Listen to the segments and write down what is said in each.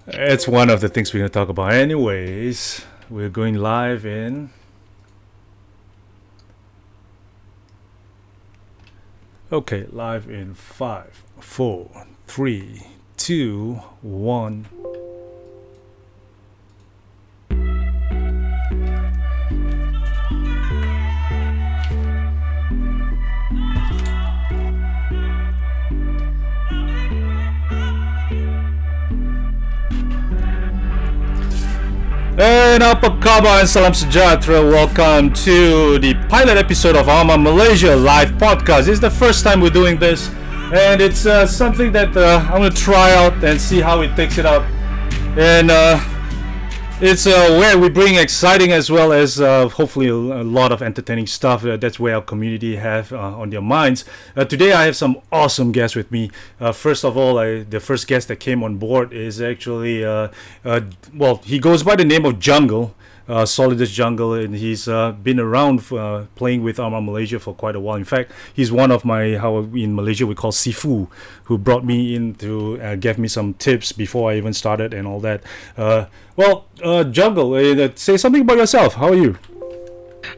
It's one of the things we're going to talk about. Anyways, we're going live in... Okay, live in 5, 4, 3, 2, 1. And apa khabar and salam sejahtera. Welcome to the pilot episode of ARMA Malaysia live podcast. This is the first time we're doing this, and it's something that I'm going to try out and see how it takes it up. And it's where we bring exciting as well as hopefully a lot of entertaining stuff. That's where our community have on their minds. Today I have some awesome guests with me. First of all, the first guest that came on board is actually, well, he goes by the name of Jungle. Solidus Jungle, and he's been around playing with ARMA Malaysia for quite a while. In fact, he's one of my, how in Malaysia we call Sifu, who brought me in to give me some tips before I even started and all that. Well, Jungle, say something about yourself. How are you?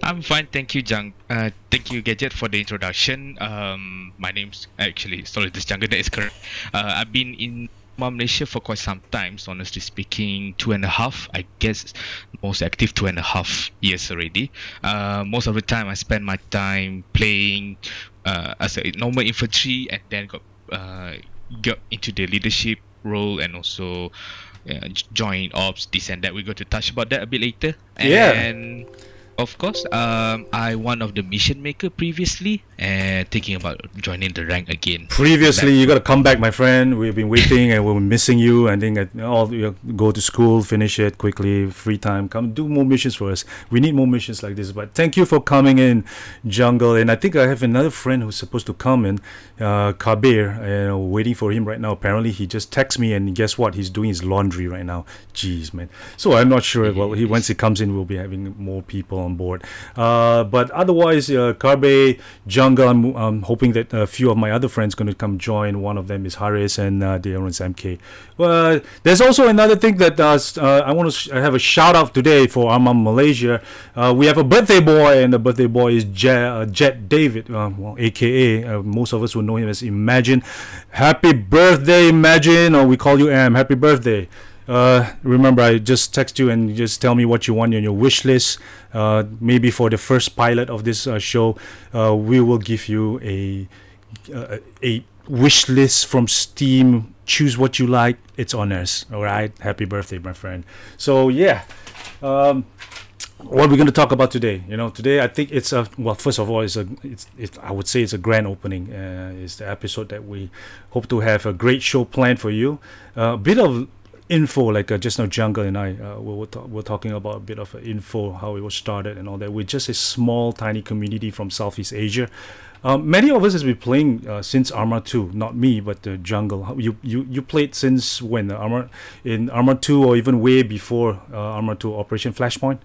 I'm fine, thank you, thank you, Gadget, for the introduction. My name's actually Solidus Jungle, that is correct. I've been in Malaysia for quite some time, so honestly speaking, 2.5, I guess, most active 2.5 years already. Most of the time I spend my time playing as a normal infantry, and then got into the leadership role, and also join ops, this and that. We're going to touch about that a bit later. And of course, I one of the mission maker previously, and thinking about joining the rank again. Previously, you got to come back, my friend. We've been waiting and we're missing you. I think you go to school, finish it quickly, free time, come do more missions for us. We need more missions like this. But thank you for coming in, Jungle. And I think I have another friend who's supposed to come in, Kabir, waiting for him right now. Apparently, he just texted me, and guess what? He's doing his laundry right now. Jeez, man. So I'm not sure. Well, once he comes in, we'll be having more people on board. But otherwise, Karbe, Jungle, I'm hoping that a few of my other friends going to come join. One of them is Haris, and the other one's MK. Well, there's also another thing that I want to have a shout out today for ARMA Malaysia. We have a birthday boy, and the birthday boy is Jet David, well, aka most of us will know him as Imagine. Happy birthday, Imagine, or we call you Am. Happy birthday. Remember, I just text you and just tell me what you want on your wish list. Maybe for the first pilot of this show, we will give you a wish list from Steam. Choose what you like. It's on us. All right. Happy birthday, my friend. So yeah, what we're going to talk about today. Today I think it's well. First of all, I would say it's a grand opening. It's the episode that we hope to have a great show planned for you. A bit of info, like just now Jungle and I we're talking about a bit of info, how it was started and all that. We're just a small tiny community from Southeast Asia. Many of us has been playing since ARMA 2, not me, but Jungle. You played since when? In ARMA 2, or even way before ARMA 2 Operation Flashpoint?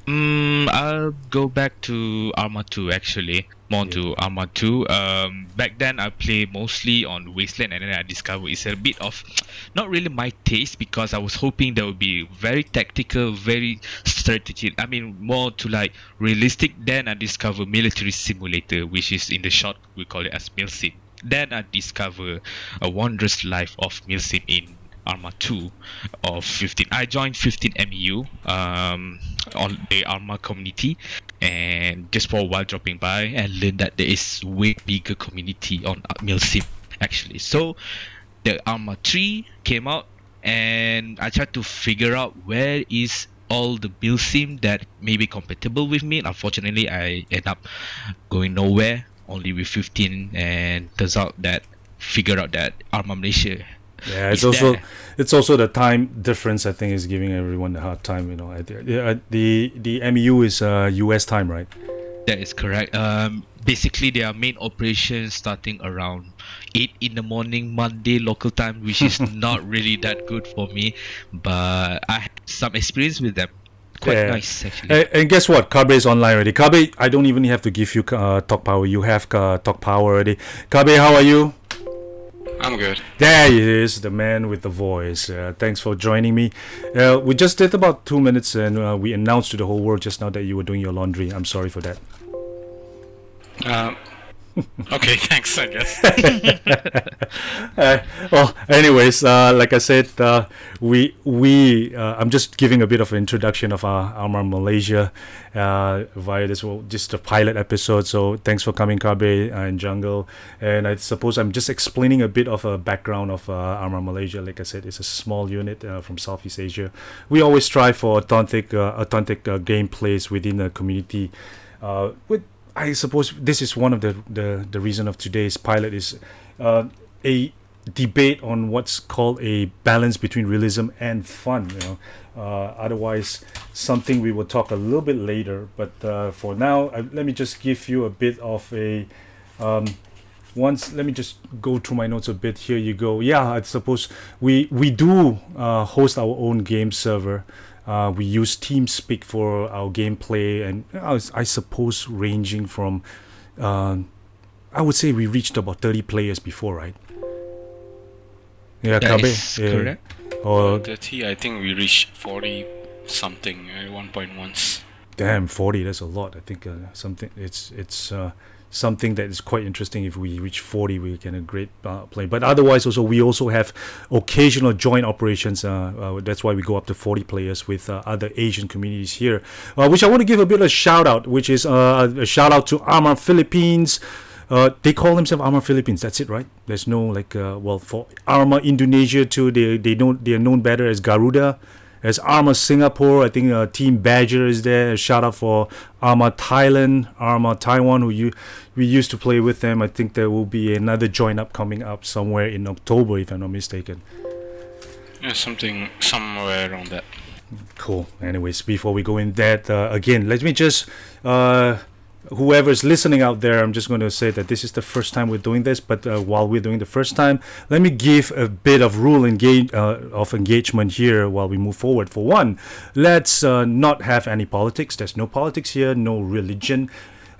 I'll go back to ARMA 2 actually. More to ARMA 2. Back then I played mostly on Wheelstand, and then I discovered it's a bit of not really my taste, because I was hoping that would be very tactical, very strategic. I mean, more to like realistic. Then I discovered military simulator, which is in the short we call it as MILSIM. Then I discovered a wondrous life of MILSIM in ARMA 2 of 15. I joined 15 MEU on the ARMA community, and just for a while dropping by and learned that there is way bigger community on MILSIM actually. So the ARMA 3 came out, and I tried to figure out where is all the MILSIM that may be compatible with me. Unfortunately, I end up going nowhere, only with 15, and turns out that figured out that ARMA Malaysia. Yeah, it's also the time difference. I think is giving everyone a hard time. The MEU is US time, right? That is correct. Basically, their main operations starting around 8 in the morning Monday local time, which is not really that good for me. But I had some experience with them. Quite nice, actually. And guess what? Kabe is online already. Kabe, I don't even have to give you talk power. You have talk power already. Kabe, how are you? I'm good. There he is, the man with the voice. Thanks for joining me. We just did about 2 minutes and we announced to the whole world just now that you were doing your laundry. I'm sorry for that. Okay, thanks, I guess. Well, anyways, like I said, I'm just giving a bit of an introduction of ARMA Malaysia via this, just a pilot episode. So thanks for coming, Kabe and Jungle. And I suppose I'm just explaining a bit of a background of ARMA Malaysia. Like I said, it's a small unit from Southeast Asia. We always strive for authentic gameplays within the community. I suppose this is one of the reason of today's pilot is a debate on what's called a balance between realism and fun. Otherwise, something we will talk a little bit later. But for now, let me just give you a bit of a let me just go through my notes a bit. Here you go. Yeah, I suppose we do host our own game server. We use TeamSpeak for our gameplay, and I suppose ranging from, I would say we reached about 30 players before, right? Yeah, Kabe? Correct. Or 30, I think we reached 40 something at one point once. Damn, 40, that's a lot. I think it's something that is quite interesting. If we reach 40, we can a great play. But otherwise, we also have occasional joint operations. That's why we go up to 40 players with other Asian communities here, which I want to give a bit of shout out, which is a shout out to ARMA Philippines. They call themselves ARMA Philippines. That's it, right? There's no for ARMA Indonesia too. They are known better as Garuda. As ARMA Singapore, I think Team Badger is there. A shout out for ARMA Thailand, ARMA Taiwan, we used to play with them. I think there will be another join up coming up somewhere in October, if I'm not mistaken. Yeah, somewhere around that. Cool. Anyways, before we go in that, again, let me just whoever's listening out there, I'm just going to say that this is the first time we're doing this, but while we're doing the first time, let me give a bit of of engagement here while we move forward. For one, let's not have any politics. There's no politics here, no religion.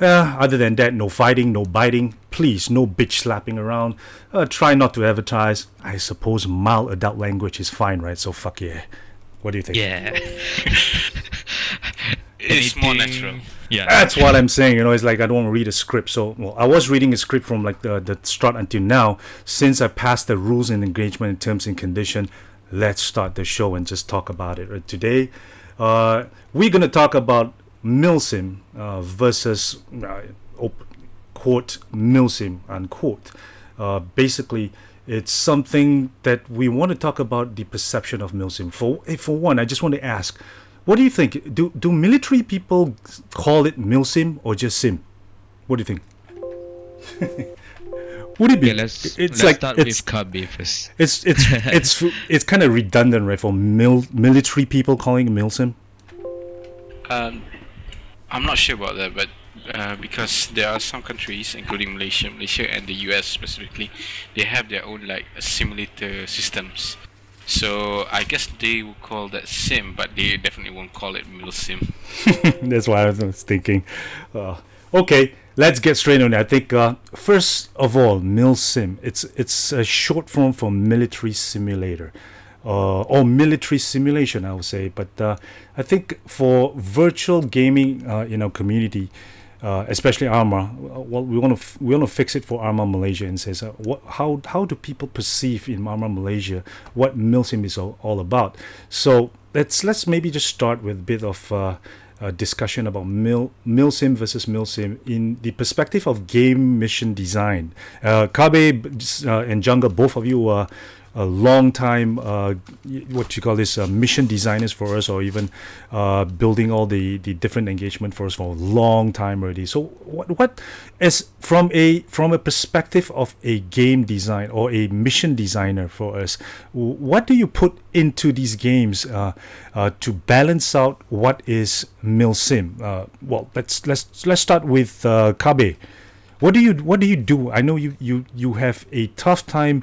Other than that, no fighting, no biting. Please, no bitch slapping around. Try not to advertise. I suppose mild adult language is fine, right? So fuck yeah. What do you think? Yeah. It's more natural. Yeah, that's what I'm saying. It's like I don't want to read a script. So, I was reading a script from like the start until now. Since I passed the rules and engagement and terms and condition, let's start the show and just talk about it. Right? Today, we're gonna talk about MILSIM versus quote MILSIM unquote. Basically, it's something that we want to talk about the perception of MILSIM. For one, I just want to ask. What do you think? Do military people call it MILSIM or just SIM? What do you think? Would it be? Yeah, let's start with Kabe first. It's kind of redundant, right? For military people calling it MILSIM. I'm not sure about that, but because there are some countries, including Malaysia and the US specifically, they have their own simulator systems. So I guess they will call that SIM, but they definitely won't call it MILSIM. That's what I was thinking. Okay, let's get straight on it. I think first of all, MILSIM. It's a short form for military simulator, or military simulation, I would say. But I think for virtual gaming in our community, especially ARMA, well, we want to fix it for ARMA Malaysia and says how do people perceive in ARMA Malaysia what MILSIM is all about. So let's maybe just start with a bit of discussion about MILSIM versus MILSIM in the perspective of game mission design. Kabe and Jungle, both of you are a long time what you call this mission designers for us, or even building all the different engagement for us for a long time already. So what is from a perspective of a game design or a mission designer for us, what do you put into these games to balance out what is MILSIM? Well, let's start with Kabe. What do you do? I know you have a tough time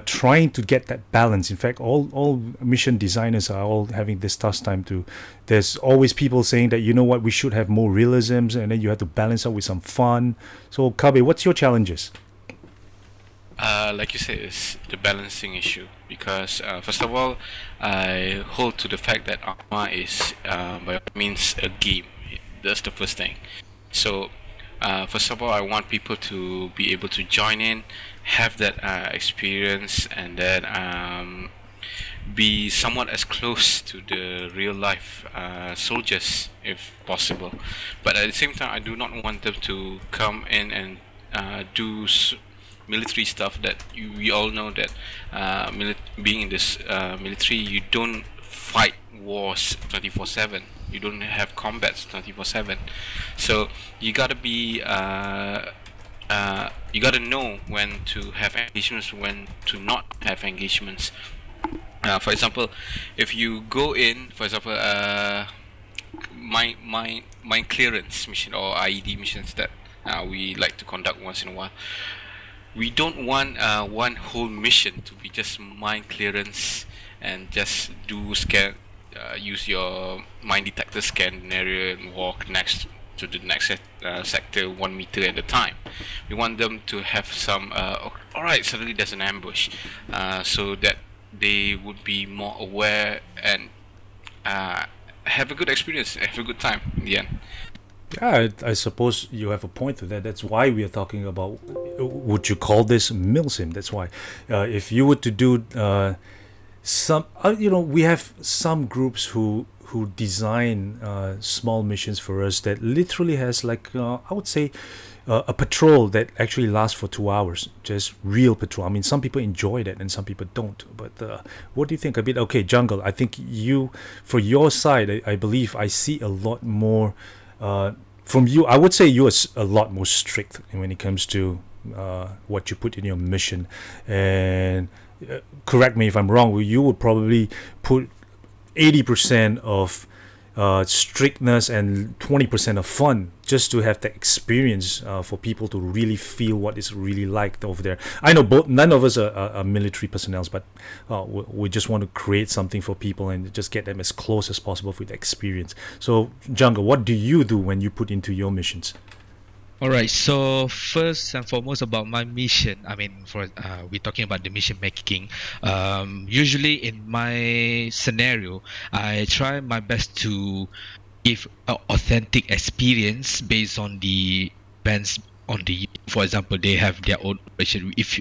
trying to get that balance. In fact, all mission designers are all having this tough time too. There's always people saying that, you know what, we should have more realisms, and then you have to balance out with some fun. So Kabe, what's your challenges? Like you said, it's the balancing issue because first of all, I hold to the fact that ARMA is by all means a game. That's the first thing. So first of all, I want people to be able to join in, have that experience, and then be somewhat as close to the real life soldiers if possible. But at the same time, I do not want them to come in and do military stuff that we all know that being in this military, you don't fight wars 24/7. You don't have combats 24/7. So you gotta be you gotta know when to have engagements, when to not have engagements. For example, if you go in, for example, mine clearance mission or IED missions that we like to conduct once in a while, we don't want one whole mission to be just mine clearance and just do scan, use your mine detector, scan an area and walk next to the next sector 1 meter at a time. We want them to have some alright, suddenly there's an ambush, so that they would be more aware and have a good experience, have a good time in the end. Yeah, I suppose you have a point to that. That's why we are talking about, would you call this MILSIM? That's why. If you were to do some, we have some groups who design small missions for us that literally has like, I would say, a patrol that actually lasts for 2 hours, just real patrol. I mean, some people enjoy that and some people don't. But what do you think? A bit, okay, Jungle, I think you, for your side, I believe I see a lot more from you. I would say you are a lot more strict when it comes to what you put in your mission. And correct me if I'm wrong, you would probably put 80% of strictness and 20% of fun, just to have the experience for people to really feel what it's really like over there. I know none of us are military personnel, but we just want to create something for people and just get them as close as possible with the experience. So Jungle, what do you do when you put into your missions? Alright, so first and foremost about my mission, I mean, we're talking about the mission making. Usually in my scenario, I try my best to give an authentic experience based on the bands on the. For example, they have their own operation. If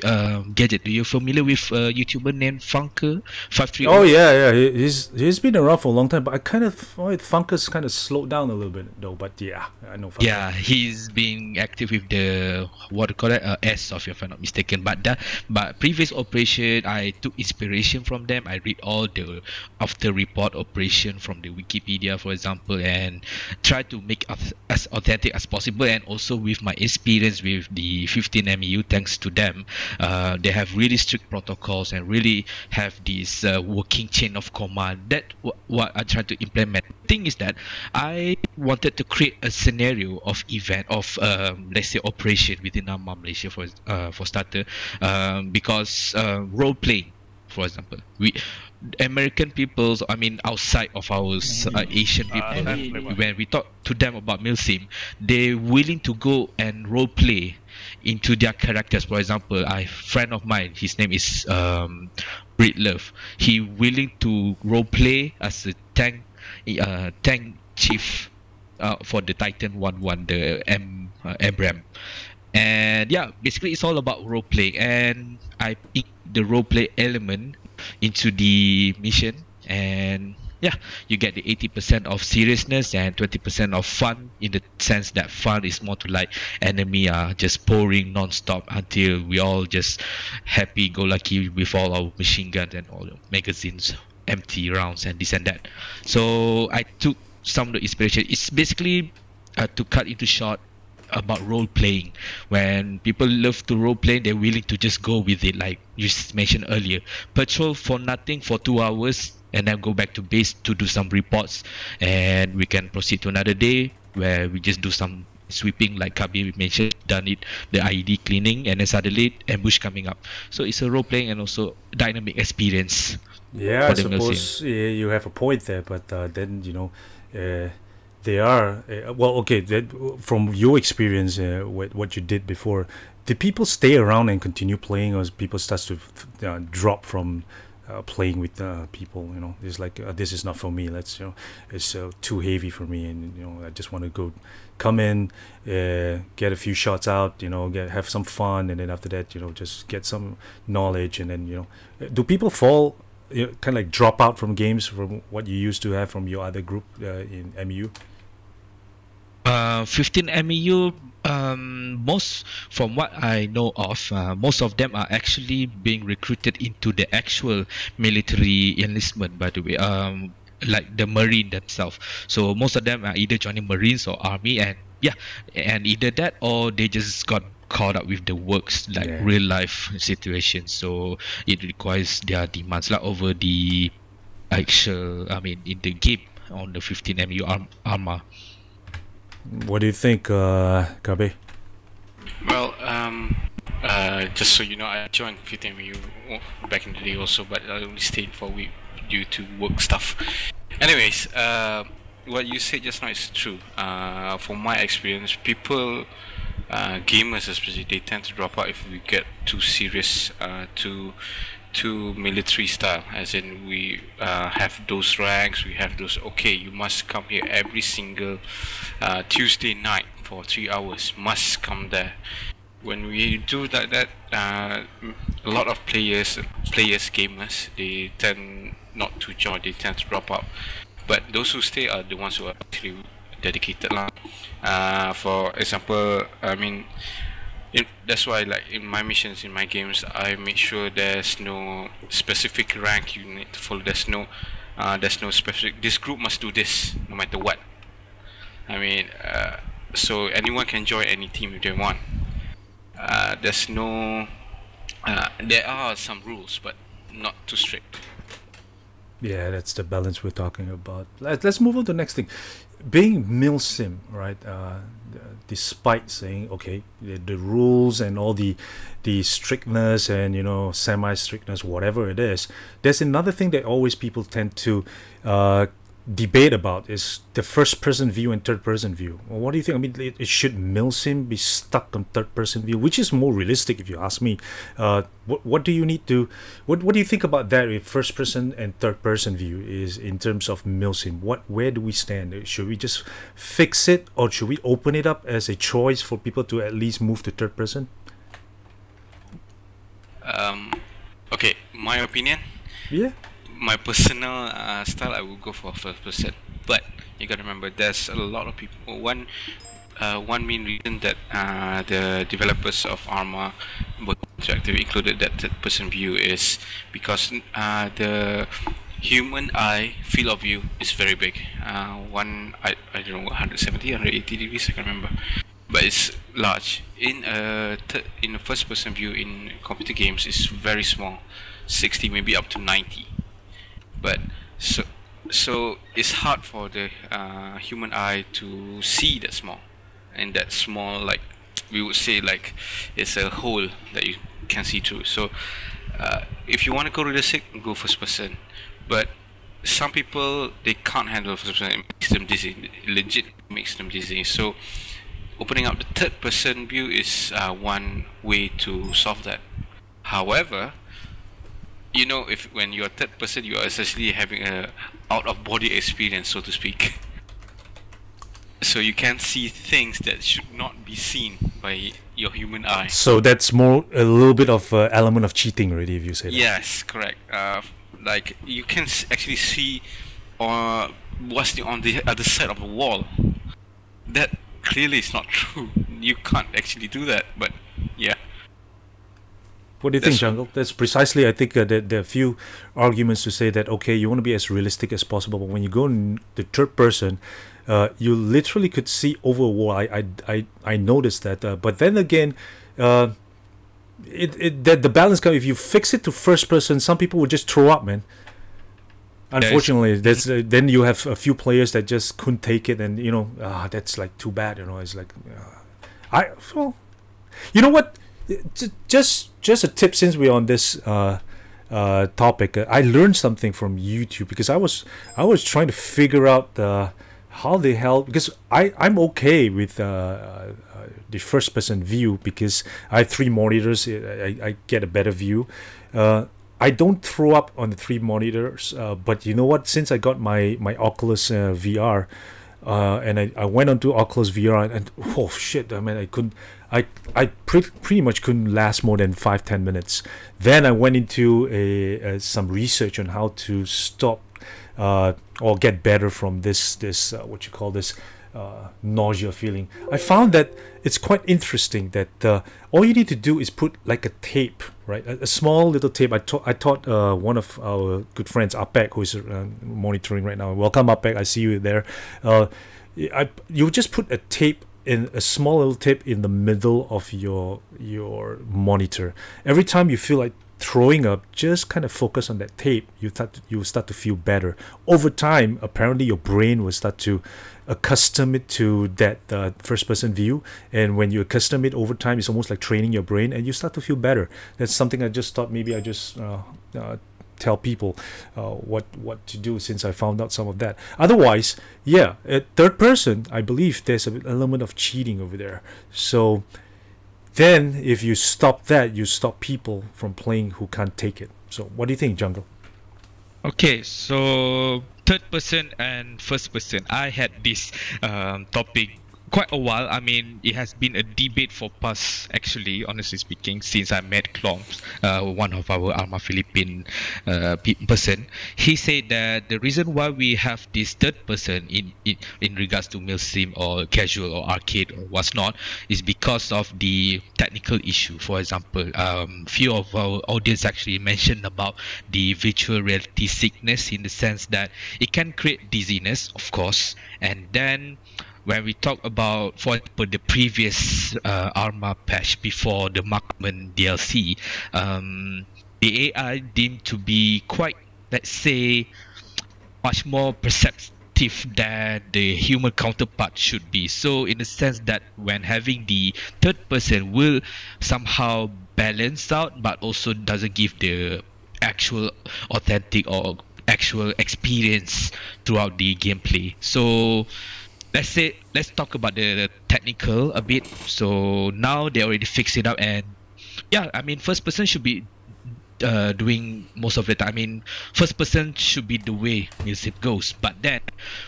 Gadget, are you familiar with a YouTuber named Funker530? Oh yeah, he's been around for a long time, but I kind of Funker's kind of slowed down a little bit though. But yeah, I know Funker. Yeah, he's been active with the ASUS, if I'm not mistaken. But previous operation, I took inspiration from them. I read all the after report operation from the Wikipedia, for example, and try to make as authentic as possible. And also with my experience with the 15 MEU, thanks to them, they have really strict protocols and really have this working chain of command. That what I try to implement. The thing is that I wanted to create a scenario of event of let's say operation within ARMA Malaysia for starter, because role playing, for example, American peoples, I mean outside of our Asian people, when we talk to them about MILSIM, they're willing to go and role play into their characters. For example, a friend of mine, his name is Love. He willing to role play as a tank chief for the Titan 1-1, the Abram. And yeah, basically it's all about role play, and I pick the role play element into the mission, and yeah, you get the 80% of seriousness and 20% of fun, in the sense that fun is more to like enemy are just pouring non-stop until we all just happy-go-lucky with all our machine guns and all the magazines, empty rounds and this and that. So I took some of the inspiration. It's basically to cut into short about role playing. When people love to role play, they're willing to just go with it, like you mentioned earlier, patrol for nothing for 2 hours and then go back to base to do some reports, and we can proceed to another day where we just do some sweeping, like Kabir mentioned, done it, the IED cleaning, and then suddenly ambush coming up. So it's a role playing and also dynamic experience. Yeah, I suppose you have a point there, but then They are well. Okay, from your experience, what you did before, did people stay around and continue playing, or people start to drop from playing with people? You know, it's like this is not for me. Let's it's too heavy for me, and I just want to go, come in, get a few shots out. Have some fun, and then after that, just get some knowledge, and then do people fall? Kind of like drop out from games from what you used to have from your other group in MU? 15 MEU, most from what I know of, most of them are actually being recruited into the actual military enlistment, by the way, like the Marine themselves. So most of them are either joining Marines or Army, and either that or they just got caught up with the works, like real life situations. So it requires their demands like over the actual, in the game on the 15 MEU ARMA. What do you think, Kabe? Well, just so you know, I joined 15MU back in the day also, but I only stayed for a week due to work stuff. Anyways, what you said just now is true. From my experience, people, gamers especially, they tend to drop out if we get too serious, too military style, as in we have those ranks, we have those, okay, you must come here every single Tuesday night for 3 hours, must come there. When we do that, a lot of players, gamers, they tend not to join, they tend to drop out. But those who stay are the ones who are actually dedicated. For example, that's why, like in my missions, in my games, I make sure there's no specific rank you need to follow. There's no specific, this group must do this no matter what. So anyone can join any team if they want. There's no, there are some rules, but not too strict. Yeah, that's the balance we're talking about. Let's move on to the next thing. Being MILSIM, right? Despite saying, okay, the rules and all the strictness and semi-strictness, whatever it is, there's another thing that always people tend to debate about is the first-person view and third-person view. Well, what do you think? It should MILSIM be stuck on third-person view, which is more realistic, if you ask me. What do you need to? What do you think about that? If first-person and third-person view is in terms of MILSIM, where do we stand? Should we just fix it, or should we open it up as a choice for people to at least move to third-person? Okay, my opinion. Yeah. My personal style, I will go for first person, but you gotta remember there's a lot of people. One main reason that the developers of ARMA, both interactive included, that third person view is because the human eye field of view is very big. I don't know, 170, 180 degrees, I can't remember, but it's large. In a first person view in computer games, it's very small, 60 maybe up to 90. But so it's hard for the human eye to see that small, and that small, like we would say, like it's a hole that you can see through. So if you want to go realistic, go first person. But some people, they can't handle first person. It makes them dizzy. It legit makes them dizzy. So opening up the third person view is one way to solve that. However, when you're third person, you are essentially having a out of body experience, so to speak. So you can see things that should not be seen by your human eye. So that's more a little bit of element of cheating, already, if you say that. Yes, correct. Like you can actually see what's on the other side of the wall. That clearly is not true. You can't actually do that, but yeah. What do you think, Jungle? That's precisely, I think, there are a few arguments to say that, okay, you want to be as realistic as possible, but when you go in the third person, you literally could see over a wall. I noticed that, but then again, the balance comes, if you fix it to first person, some people would just throw up, man. Unfortunately, then you have a few players that just couldn't take it, and that's like too bad. It's like, you know what? Just a tip, since we're on this topic. I learned something from YouTube, because I was trying to figure out how the hell, because I'm okay with the first person view because I have 3 monitors. I get a better view. I don't throw up on the 3 monitors, but you know what? Since I got my Oculus VR, and I went onto Oculus VR, and oh shit, I mean, I pretty much couldn't last more than 5-10 minutes. Then I went into some research on how to stop or get better from this what you call this nausea feeling. I found that it's quite interesting that all you need to do is put like a tape, right? A small little tape. I taught one of our good friends, Apek, who is monitoring right now. Welcome, Apek. I see you there. You just put a tape, in a small little tape in the middle of your monitor. Every time you feel like throwing up, just kind of focus on that tape. You start to feel better. Over time, apparently your brain will start to accustom it to that first person view, and when you accustom it over time, it's almost like training your brain, and you start to feel better. That's something I just thought maybe I just tell people what to do, since I found out some of that. Otherwise, yeah, at third person, I believe there's an element of cheating over there. So then if you stop that, you stop people from playing who can't take it. So what do you think, Jungle? Okay, so third person and first person, I had this topic quite a while. I mean, it has been a debate for past, actually, honestly speaking, since I met Kloms, one of our ARMA Philippine person. He said that the reason why we have this third person in regards to MILSIM or casual or arcade or what's not is because of the technical issue. For example, few of our audience actually mentioned about the virtual reality sickness, in the sense that it can create dizziness, of course, and then when we talk about, for example, the previous ARMA patch before the Markman DLC, the AI deemed to be quite, let's say, much more perceptive than the human counterpart should be. So in the sense that when having the third person will somehow balance out, but also doesn't give the actual authentic or actual experience throughout the gameplay. So let's talk about the technical a bit. So now they already fixed it up, and yeah, I mean, first person should be doing most of it. I mean, first person should be the way MILSIM goes, but then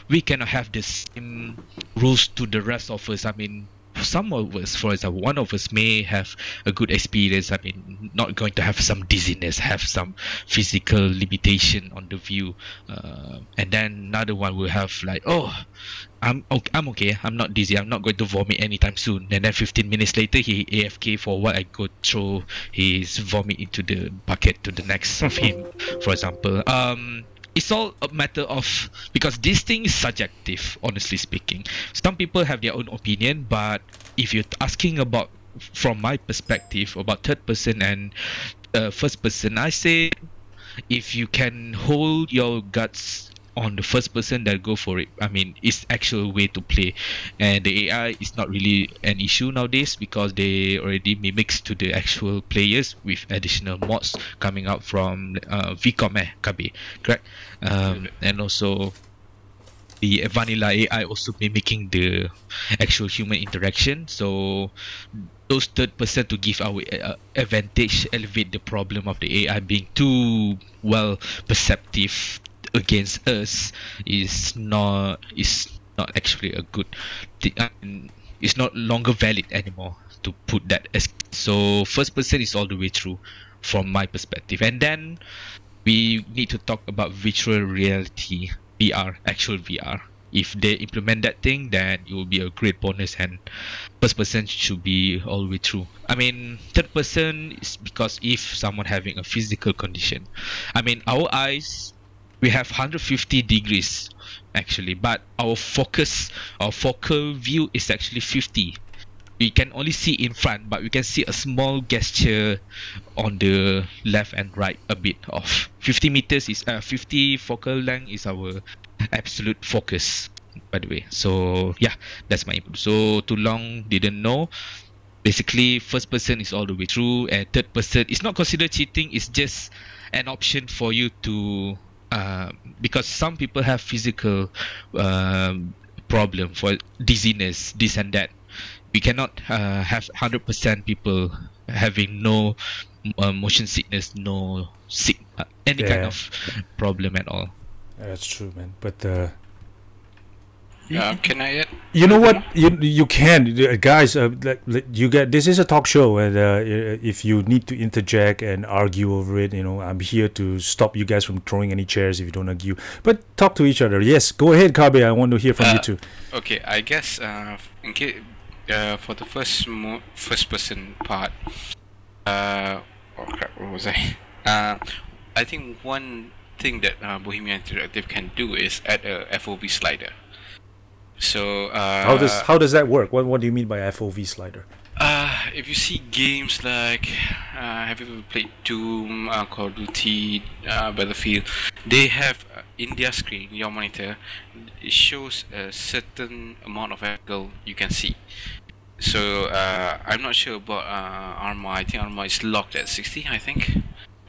we cannot have the same rules to the rest of us. I mean, some of us, for example, one of us may have a good experience. I mean, not going to have some dizziness, have some physical limitation on the view, and then another one will have like, oh, I'm okay, I'm not dizzy, I'm not going to vomit anytime soon. And then 15 minutes later, he AFK for what I go throw his vomit into the bucket to the next of him, for example. It's all a matter of, because this thing is subjective, honestly speaking. Some people have their own opinion, but if you're asking about, from my perspective, about third person and first person, I say if you can hold your guts on the first person, then go for it. I mean, it's actual way to play, and the AI is not really an issue nowadays because they already mimics to the actual players with additional mods coming out from VCOM KB, correct? And also the vanilla AI also mimicking the actual human interaction. So those third person to give our advantage, elevate the problem of the AI being too well perceptive against us is not actually a good thing. It's not longer valid anymore to put that as. So first person is all the way through from my perspective. And then we need to talk about virtual reality, VR, actual VR. If they implement that thing, then it will be a great bonus, and first person should be all the way through. I mean, third person is because if someone having a physical condition, I mean, our eyes, we have 150 degrees actually, but our focal view is actually 50. We can only see in front, but we can see a small gesture on the left and right a bit off. 50 meters is 50 focal length is our absolute focus, by the way. So yeah, that's my input. So too long didn't know. Basically, first person is all the way through, and third person is not considered cheating. It's just an option for you to because some people have physical problem for dizziness, this and that. We cannot have 100% people having no motion sickness, no any kind of problem at all. That's true, man. But can I add? you know what? You can, guys. You get, this is a talk show, and if you need to interject and argue over it, you know, I'm here to stop you guys from throwing any chairs if you don't argue. But talk to each other. Yes, go ahead, Kabe. I want to hear from you too. Okay, I guess in case, for the first person part, oh crap, what was I? I think one thing that Bohemian Interactive can do is add a FOV slider. So how does that work? What do you mean by FOV slider? If you see games like have you ever played Doom, Call of Duty, Battlefield, they have in their screen, your monitor, it shows a certain amount of angle you can see. So I'm not sure about ARMA. I think ARMA is locked at 60, I think.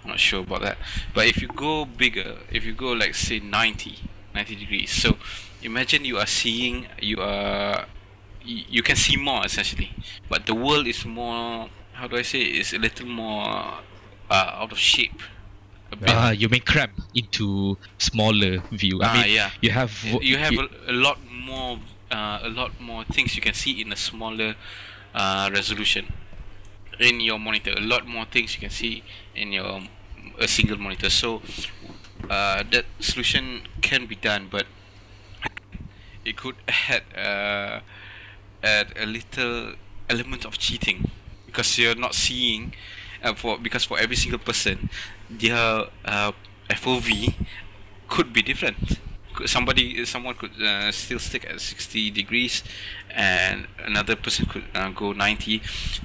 I'm not sure about that. But if you go bigger, if you go like say 90 degrees, so imagine you are seeing, you can see more essentially, but the world is more, how do I say, is a little more out of shape. You may cramp into smaller view. I mean, yeah. you have a lot more things you can see in a smaller resolution in your monitor. A lot more things you can see in a single monitor. So that solution can be done, but it could add a little element of cheating, because you're not seeing because for every single person their FOV could be different. Someone could still stick at 60 degrees and another person could go 90.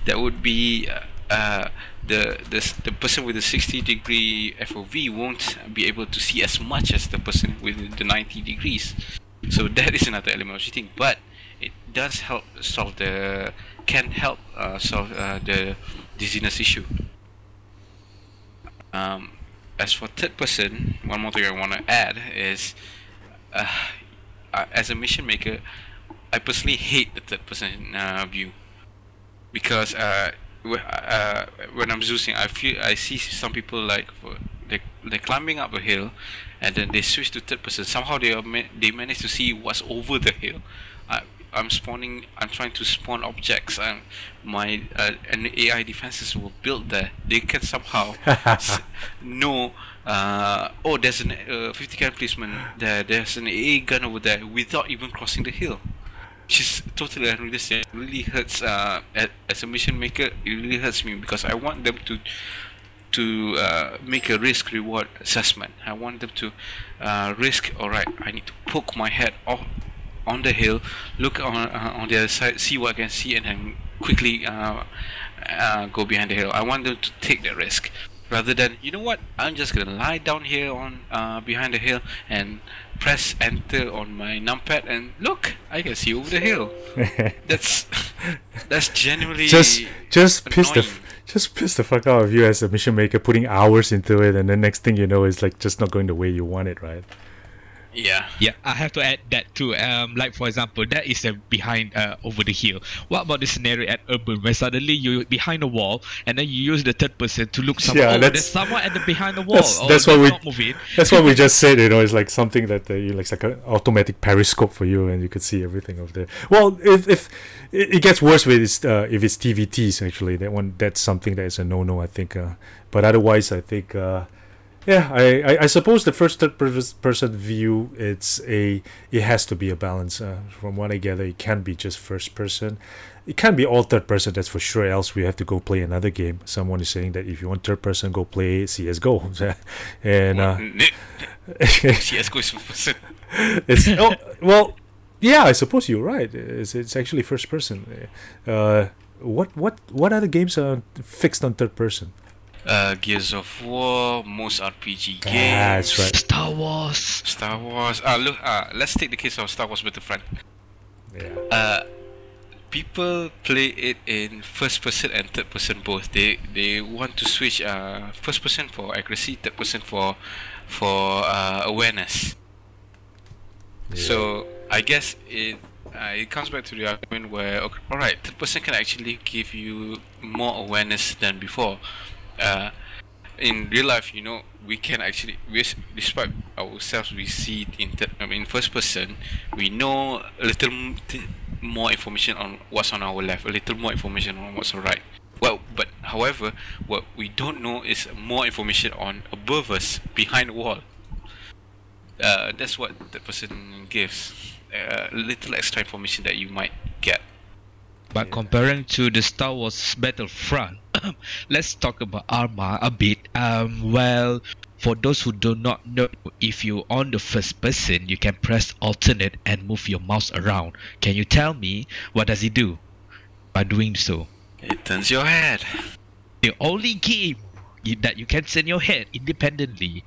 That would be the person with the 60 degree FOV won't be able to see as much as the person with the 90 degrees. So that is another element of cheating, but it does help solve the dizziness issue. As for third person, one more thing I want to add is, as a mission maker, I personally hate the third person view, because when I'm zooming, I see some people like they're climbing up a hill, and then they switch to third person. Somehow they manage to see what's over the hill. I'm trying to spawn objects, and and AI defenses will build there. They can somehow know, oh, there's a 50 gun policeman there, there's an AA gun over there, without even crossing the hill. Which is totally unrealistic. It really hurts. As a mission maker, it really hurts me, because I want them to make a risk reward assessment. I want them to risk, alright, I need to poke my head off on the hill, look on the other side, see what I can see, and then quickly go behind the hill. I want them to take that risk, rather than, you know what, I'm just gonna lie down here on behind the hill and press enter on my numpad, and look, I can see over the hill. That's genuinely just piss the fuck out of you as a mission maker, putting hours into it, and the next thing you know is like just not going the way you want it, right? Yeah, I have to add that too. Like for example, that is behind over the hill. What about the scenario at urban, where suddenly you're behind a wall and then you use the third person to look somewhere? Yeah, there's someone at the behind the wall. That's what we just said. You know, it's like something that it's like an automatic periscope for you, and you could see everything over there. Well, if it gets worse with if it's TVTs, actually, that's something that is a no-no, I think. But otherwise, I think. Yeah, I suppose the third person view, it has to be a balance. From what I gather, it can't be just first person. It can't be all third person, that's for sure, else we have to go play another game. Someone is saying that if you want third person, go play CSGO. And CSGO is first person. Well, yeah, I suppose you're right. It's actually first person. What other games are fixed on third person? Gears of War, most RPG games. That's right. Star Wars. Look, let's take the case of Star Wars Battlefront. Yeah. People play it in first person and third person both. They want to switch first person for accuracy, third person for awareness. Yeah. So I guess it comes back to the argument where, okay, all right, third person can actually give you more awareness than before. In real life, you know, we can actually, despite ourselves, we see it in first person. We know a little more information on what's on our left, a little more information on what's on right. Well, but however, what we don't know is more information on above us, behind the wall. That's what the person gives. Little extra information that you might get. But comparing to the Star Wars Battlefront, let's talk about ARMA a bit. Well, for those who do not know, if you're on the first person, you can press alternate and move your mouse around. Can you tell me what does it do by doing so? It turns your head. The only game that you can turn your head independently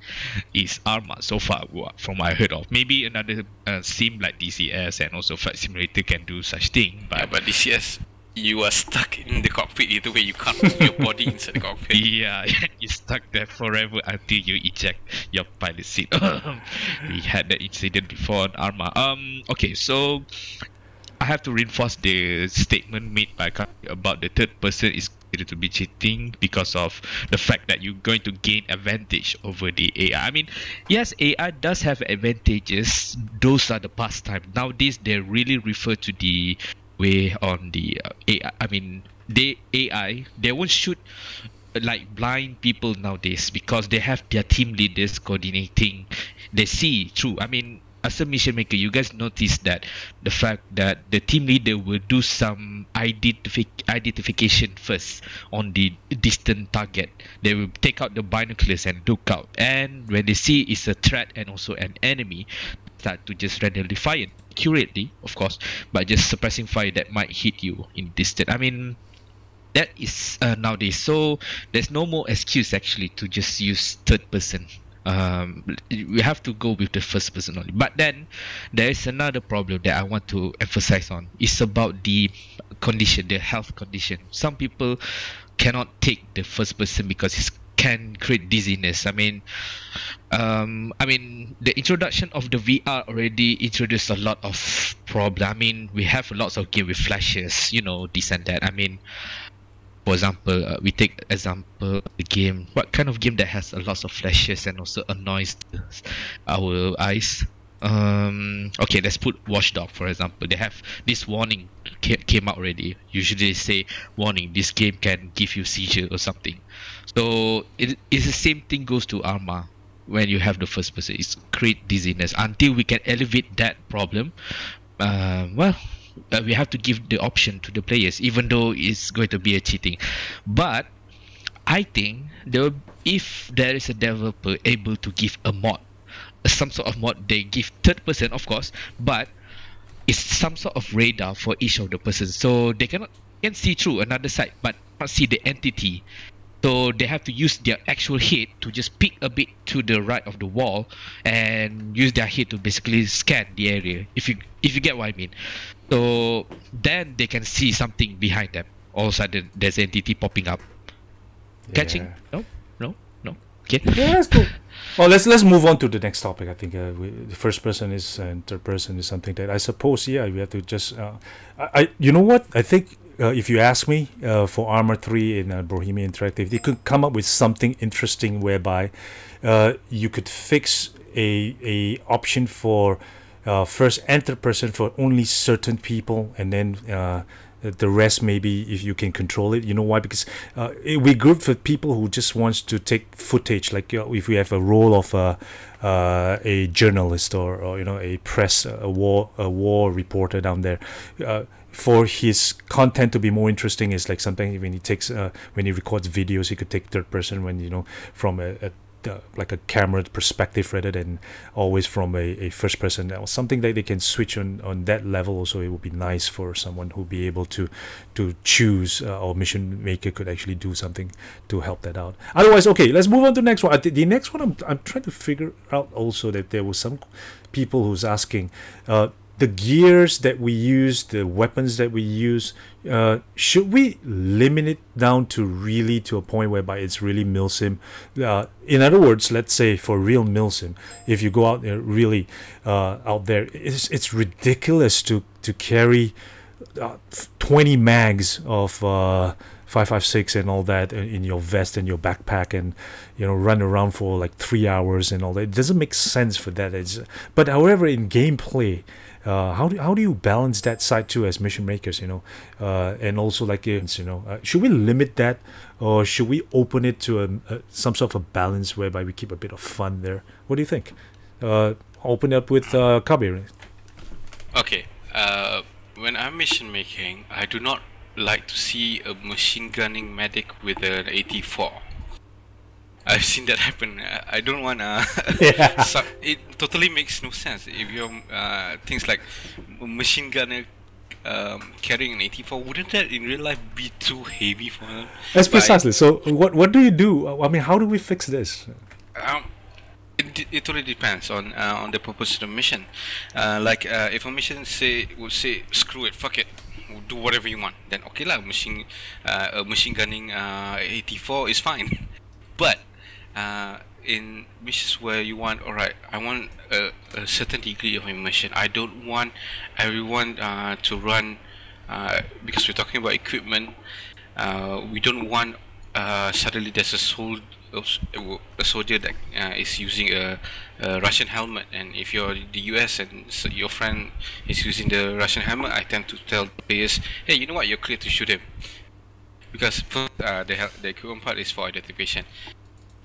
is ARMA so far, from what I heard of. Maybe another sim like DCS and also Flight Simulator can do such thing. But, yeah, but DCS, you are stuck in the cockpit either way. You can't move your body inside the cockpit. Yeah, you're stuck there forever until you eject your pilot seat. We had that incident before on ARMA. Okay, so I have to reinforce the statement made by Kak about the third person is considered to be cheating because of the fact that you're going to gain advantage over the AI. I mean, yes, AI does have advantages. Those are the pastime. Nowadays, they really refer to the way on the AI. I mean, the AI, they won't shoot like blind people nowadays because they have their team leaders coordinating. They see through. I mean, as a mission maker, you guys notice that the fact that the team leader will do some identification first on the distant target. They will take out the binoculars and look out, and when they see it's a threat and also an enemy, start to just randomly fire accurately, of course, but just suppressing fire that might hit you in distance. I mean, that is nowadays, so there's no more excuse actually to just use third person. We have to go with the first person only. But then there is another problem that I want to emphasize on. It's about the condition, the health condition. Some people cannot take the first person because it can create dizziness. I mean, the introduction of the VR already introduced a lot of problem. I mean, we have lots of game with flashes, you know, this and that. I mean, for example, we take example the game. What kind of game that has a lot of flashes and also annoys our eyes? Okay, let's put Watchdog for example. They have this warning came out already. Usually they say warning, this game can give you seizure or something. So it's the same thing goes to ARMA. When you have the first person, it's create dizziness. Until we can elevate that problem, we have to give the option to the players, even though it's going to be a cheating. But I think if there is a developer able to give a mod, some sort of mod, they give third person, of course, but it's some sort of radar for each of the persons, so they can see through another side, but not see the entity. So they have to use their actual head to just peek a bit to the right of the wall and use their head to basically scan the area. If you get what I mean. So then they can see something behind them. All of a sudden there's an entity popping up. Yeah. Catching? No. Okay. Yeah, that's cool. Well, let's move on to the next topic. I think the first person is and third person is something that I suppose we have to just. You know what? I think. If you ask me, for Armor 3 in Bohemian Interactive, they could come up with something interesting whereby you could fix a option for first enter person for only certain people, and then the rest maybe if you can control it. You know why? Because it would be good for people who just wants to take footage, like if we have a role of a journalist or you know a press a war reporter down there. For his content to be more interesting is like something when he takes when he records videos, he could take third person when, you know, from like a camera perspective rather than always from a first person, or something that they can switch on that level. Also, it would be nice for someone who be able to choose, or mission maker could actually do something to help that out. Otherwise, okay, let's move on to the next one. The next one I'm trying to figure out also that there was some people who's asking the gears that we use, the weapons that we use, should we limit it down to really to a point whereby it's really MILSIM? In other words, let's say for real MILSIM, if you go out there really out there, it's ridiculous to carry 20 mags of 5.56 and all that in your vest and your backpack, and run around for like 3 hours and all that. It doesn't make sense for that. But however, in gameplay, how do you balance that side too as mission makers, and also like should we limit that, or should we open it to some sort of a balance whereby we keep a bit of fun there? What do you think? Open up with Kabir. Okay. When I'm mission making, I do not like to see a machine gunning medic with an 84. I've seen that happen. I don't want to. So it totally makes no sense if you're things like machine gunner carrying an 84. Wouldn't that in real life be too heavy for them? That's precisely. So what do you do? I mean, how do we fix this? It totally depends on the purpose of the mission. Like if a mission would say screw it, fuck it, do whatever you want, then okay lah, machine gunning 84 is fine. But in missions where you want, alright, I want a certain degree of immersion. I don't want everyone to run because we're talking about equipment. We don't want suddenly there's a soldier that is using a Russian helmet, and if you're the US and your friend is using the Russian helmet, I tend to tell players, hey, you know what, you're clear to shoot him, because first, the equipment part is for identification.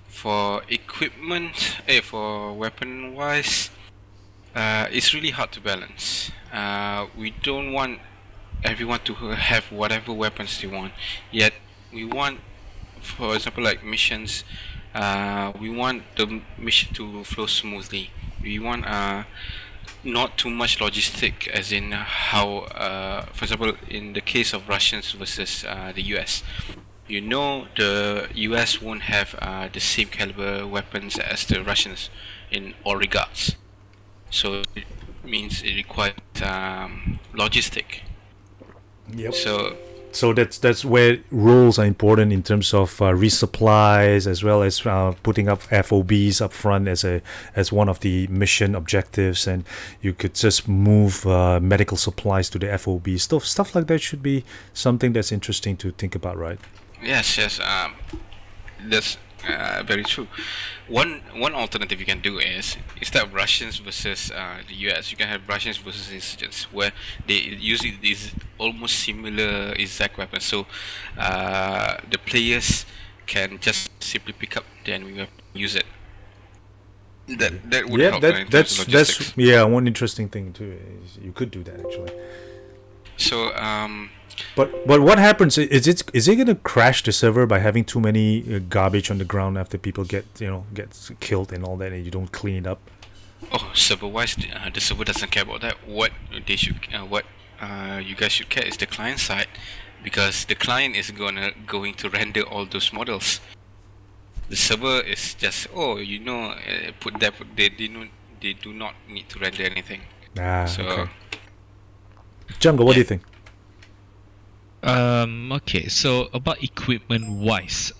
For equipment, for weapon wise, it's really hard to balance. We don't want everyone to have whatever weapons they want, yet we want, for example, like missions, we want the mission to flow smoothly. We want not too much logistic, as in how, for example, in the case of Russians versus the US, the US won't have the same caliber weapons as the Russians in all regards. So it means it requires logistic. Yep. So that's where roles are important in terms of resupplies, as well as putting up FOBs up front as one of the mission objectives, and you could just move medical supplies to the FOB. Stuff like that should be something that's interesting to think about, right? Yes, that's very true. One alternative you can do is, instead of Russians versus the US, you can have Russians versus insurgents, where they use these almost similar exact weapons. So the players can just simply pick up the enemy weapon and use it. That would help. That's one interesting thing too. Is you could do that actually. So But what happens? Is it going to crash the server by having too many garbage on the ground after people get killed and all that, and you don't clean it up? Oh, server-wise, the server doesn't care about that. What you guys should care is the client side, because the client is going to render all those models. The server is just they do not need to render anything. Okay. Jungle, what do you think? Okay, so about equipment wise,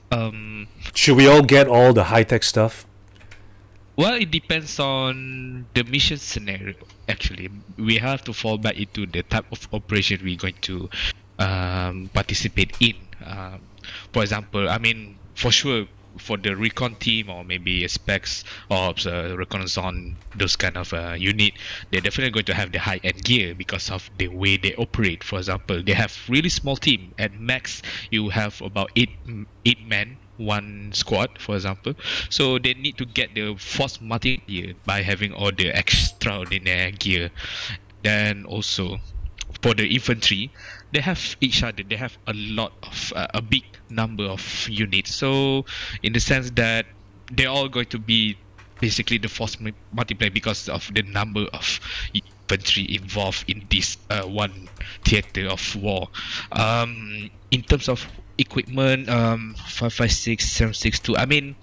should we all get all the high-tech stuff? Well, it depends on the mission scenario. Actually, we have to fall back into the type of operation we're going to participate in. For example, I mean, for sure, for the recon team, or maybe a specs ops, reconnaissance, those kind of unit, they're definitely going to have the high-end gear because of the way they operate. For example, they have really small team. At max, you have about eight men, one squad, for example. So they need to get the force multi-gear by having all the extraordinary gear. Then also, for the infantry, they have each other. They have a lot of a big number of units. So in the sense that they're all going to be basically the force multiplier because of the number of infantry involved in this one theater of war. In terms of equipment, 5.56, 7.62. I mean,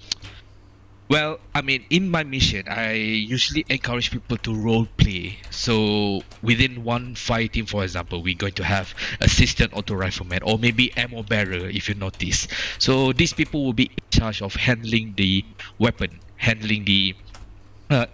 Well, I mean, in my mission, I usually encourage people to role play. So within one fire team, for example, we're going to have assistant auto rifleman or maybe ammo bearer, if you notice. So these people will be in charge of handling the weapon, handling the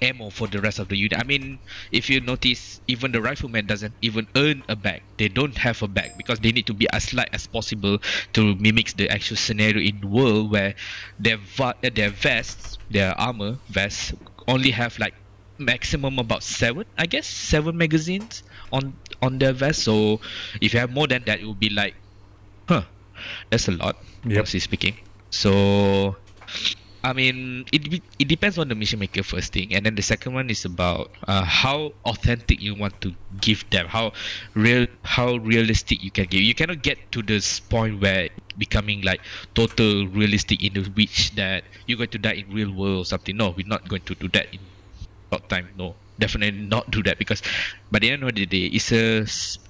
ammo for the rest of the unit. I mean, if you notice, even the rifleman doesn't even earn a bag. They don't have a bag because they need to be as light as possible to mimic the actual scenario in the world where their vests, their armor vests, only have like maximum about 7 magazines on their vest. So if you have more than that, it will be like, that's a lot. Honestly speaking. So I mean, it depends on the mission maker first thing, and then the second one is about how authentic you want to give them, how realistic you can give. You cannot get to this point where becoming like total realistic in which that you're going to die in real world or something. No, we're not going to do that in short time. No, definitely not do that, because by the end of the day, it's a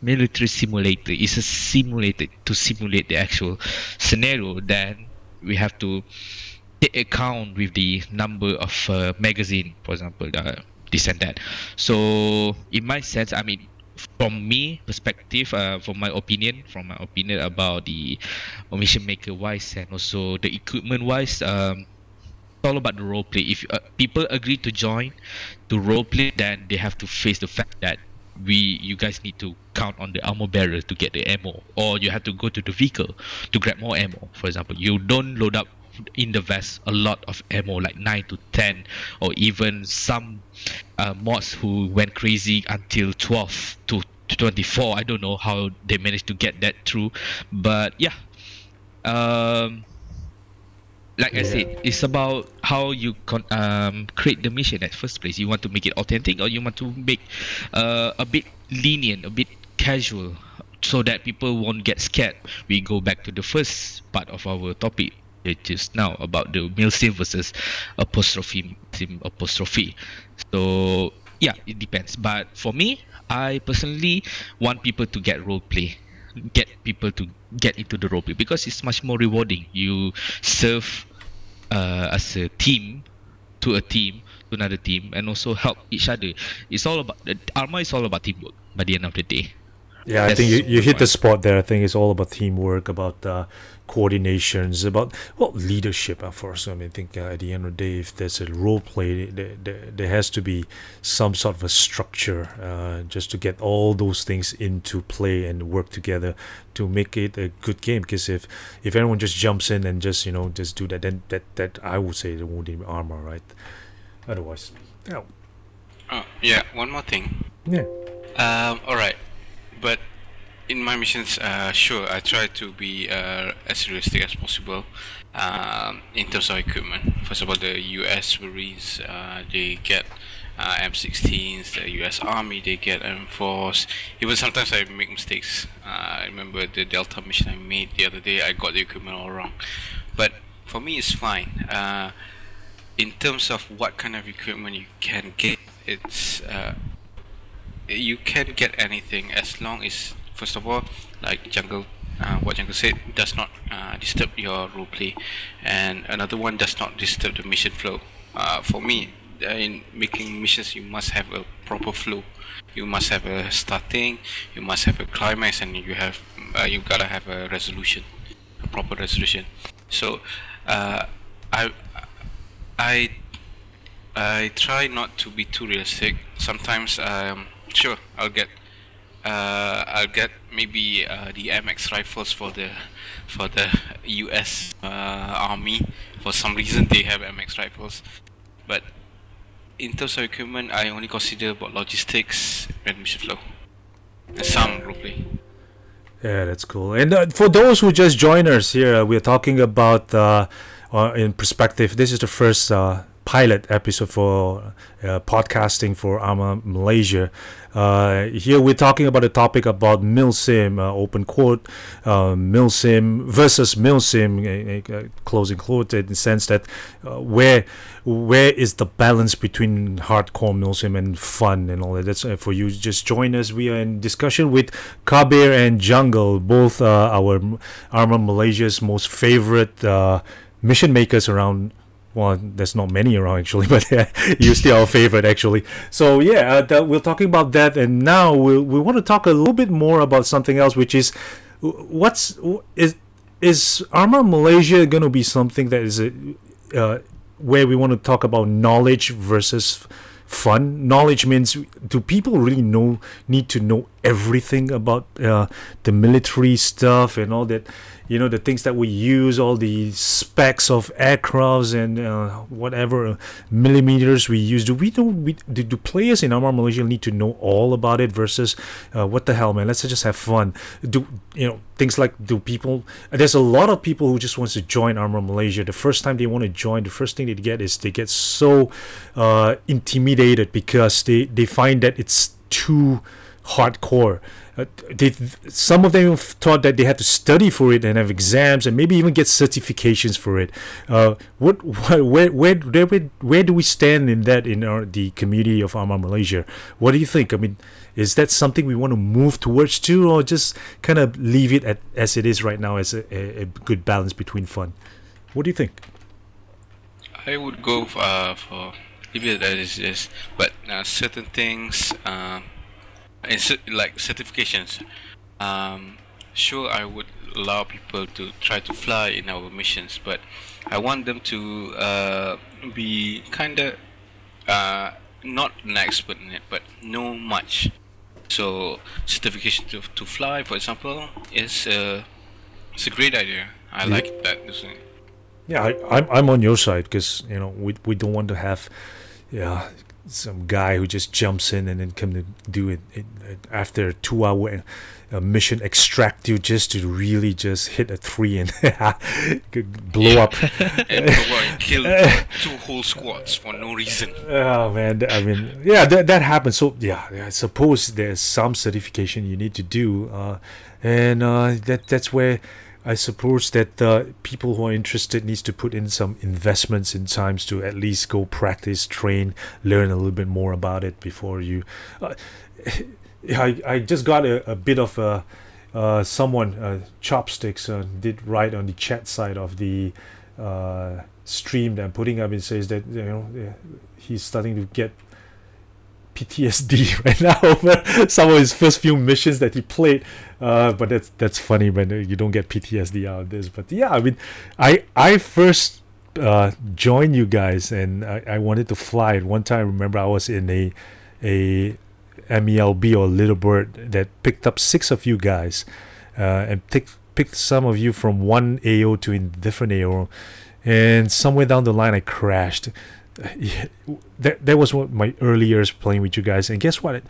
military simulator. It's a simulator to simulate the actual scenario. Then we have to take account with the number of magazine, for example, this and that. So in my sense, I mean, from me perspective, from my opinion about the mission maker wise and also the equipment wise, it's all about the role play. If people agree to join to role play, then they have to face the fact that you guys need to count on the ammo bearer to get the ammo, or you have to go to the vehicle to grab more ammo. For example, you don't load up in the vest a lot of ammo, like 9 to 10, or even some mods who went crazy until 12 to 24. I don't know how they managed to get that through, but yeah, like I said, it's about how you create the mission at first place. You want to make it authentic, or you want to make a bit lenient, a bit casual, so that people won't get scared. We go back to the first part of our topic, which is now about the MILSIM versus apostrophe. So yeah, it depends. But for me, I personally want people to get role play, get people to get into the role play, because it's much more rewarding. You serve as a team to another team, and also help each other. It's all about ARMA is all about teamwork by the end of the day. Yeah, I think you hit the spot there. I think it's all about teamwork, about coordinations, about leadership. Of course, I mean, I think at the end of the day, if there's a role play, there has to be some sort of a structure just to get all those things into play and work together to make it a good game. Because if everyone just jumps in and just just do that, then that I would say there won't be ARMA, right? Otherwise, yeah. Oh yeah, one more thing. Yeah. All right. But in my missions, sure, I try to be as realistic as possible in terms of equipment. First of all, the US Marines, they get M16s, the US Army, they get M4s. Even sometimes I make mistakes. I remember the Delta mission I made the other day, I got the equipment all wrong. But for me, it's fine. In terms of what kind of equipment you can get, it's you can get anything as long as, first of all, like what Jungle said, does not disturb your roleplay, and another one does not disturb the mission flow. For me, in making missions, you must have a proper flow. You must have a starting, you must have a climax, and you gotta have a resolution, a proper resolution. So I try not to be too realistic. Sometimes sure, I'll get maybe the MX rifles for the US Army. For some reason they have MX rifles, but in terms of equipment, I only consider about logistics and mission flow and some roleplay. Yeah, that's cool. And for those who just joined us here, we're talking about in perspective. This is the first pilot episode for podcasting for ARMA Malaysia. Here we're talking about a topic about MILSIM, open quote, MILSIM versus MILSIM, closing quote, in the sense that where is the balance between hardcore MILSIM and fun and all that. That's for you just join us. We are in discussion with Kabir and Jungle, both our ARMA Malaysia's most favorite mission makers around well, there's not many around actually, but you're still our favorite actually. So yeah, we're talking about that, and now we want to talk a little bit more about something else, which is is ARMA Malaysia going to be something that is where we want to talk about knowledge versus fun? Knowledge means, do people really need to know everything about the military stuff and all that, the things that we use, all the specs of aircrafts and whatever millimeters we use? Do players in ARMA Malaysia need to know all about it versus what the hell, man, let's just have fun? Things like, there's a lot of people who just wants to join ARMA Malaysia. The first time they want to join, the first thing they get is they get so intimidated because they find that it's too hardcore. Some of them thought that they had to study for it and have exams and maybe even get certifications for it. Where do we stand in that in the community of ARMA Malaysia? What do you think? I mean, is that something we want to move towards too, or just kind of leave it as it is right now, as a good balance between fun? What do you think? I would go for leave it as it is, but certain things. Like certifications, sure, I would allow people to try to fly in our missions, but I want them to be kinda not an expert in it, but know much. So certification to fly, for example, it's a great idea. I like that. Yeah, I'm on your side, because we don't want to have some guy who just jumps in and then come to do it after a 2-hour mission, extract you just to really just hit a 3 and blow up and kill 2 whole squads for no reason. Oh man, I mean, yeah, that happens. So yeah, I suppose there's some certification you need to do, and that's where I suppose that people who are interested needs to put in some investments in times to at least go practice, train, learn a little bit more about it before you. I just got a bit of someone chopsticks did write on the chat side of the stream that I'm putting up. It says that he's starting to get PTSD right now over some of his first few missions that he played, but that's funny when you don't get PTSD out of this. But yeah, I mean, I first joined you guys and I wanted to fly. At one time, I remember I was in a MELB, or Little Bird, that picked up 6 of you guys and picked some of you from one AO to a different AO, and somewhere down the line I crashed. That was one of my early years playing with you guys, and guess what?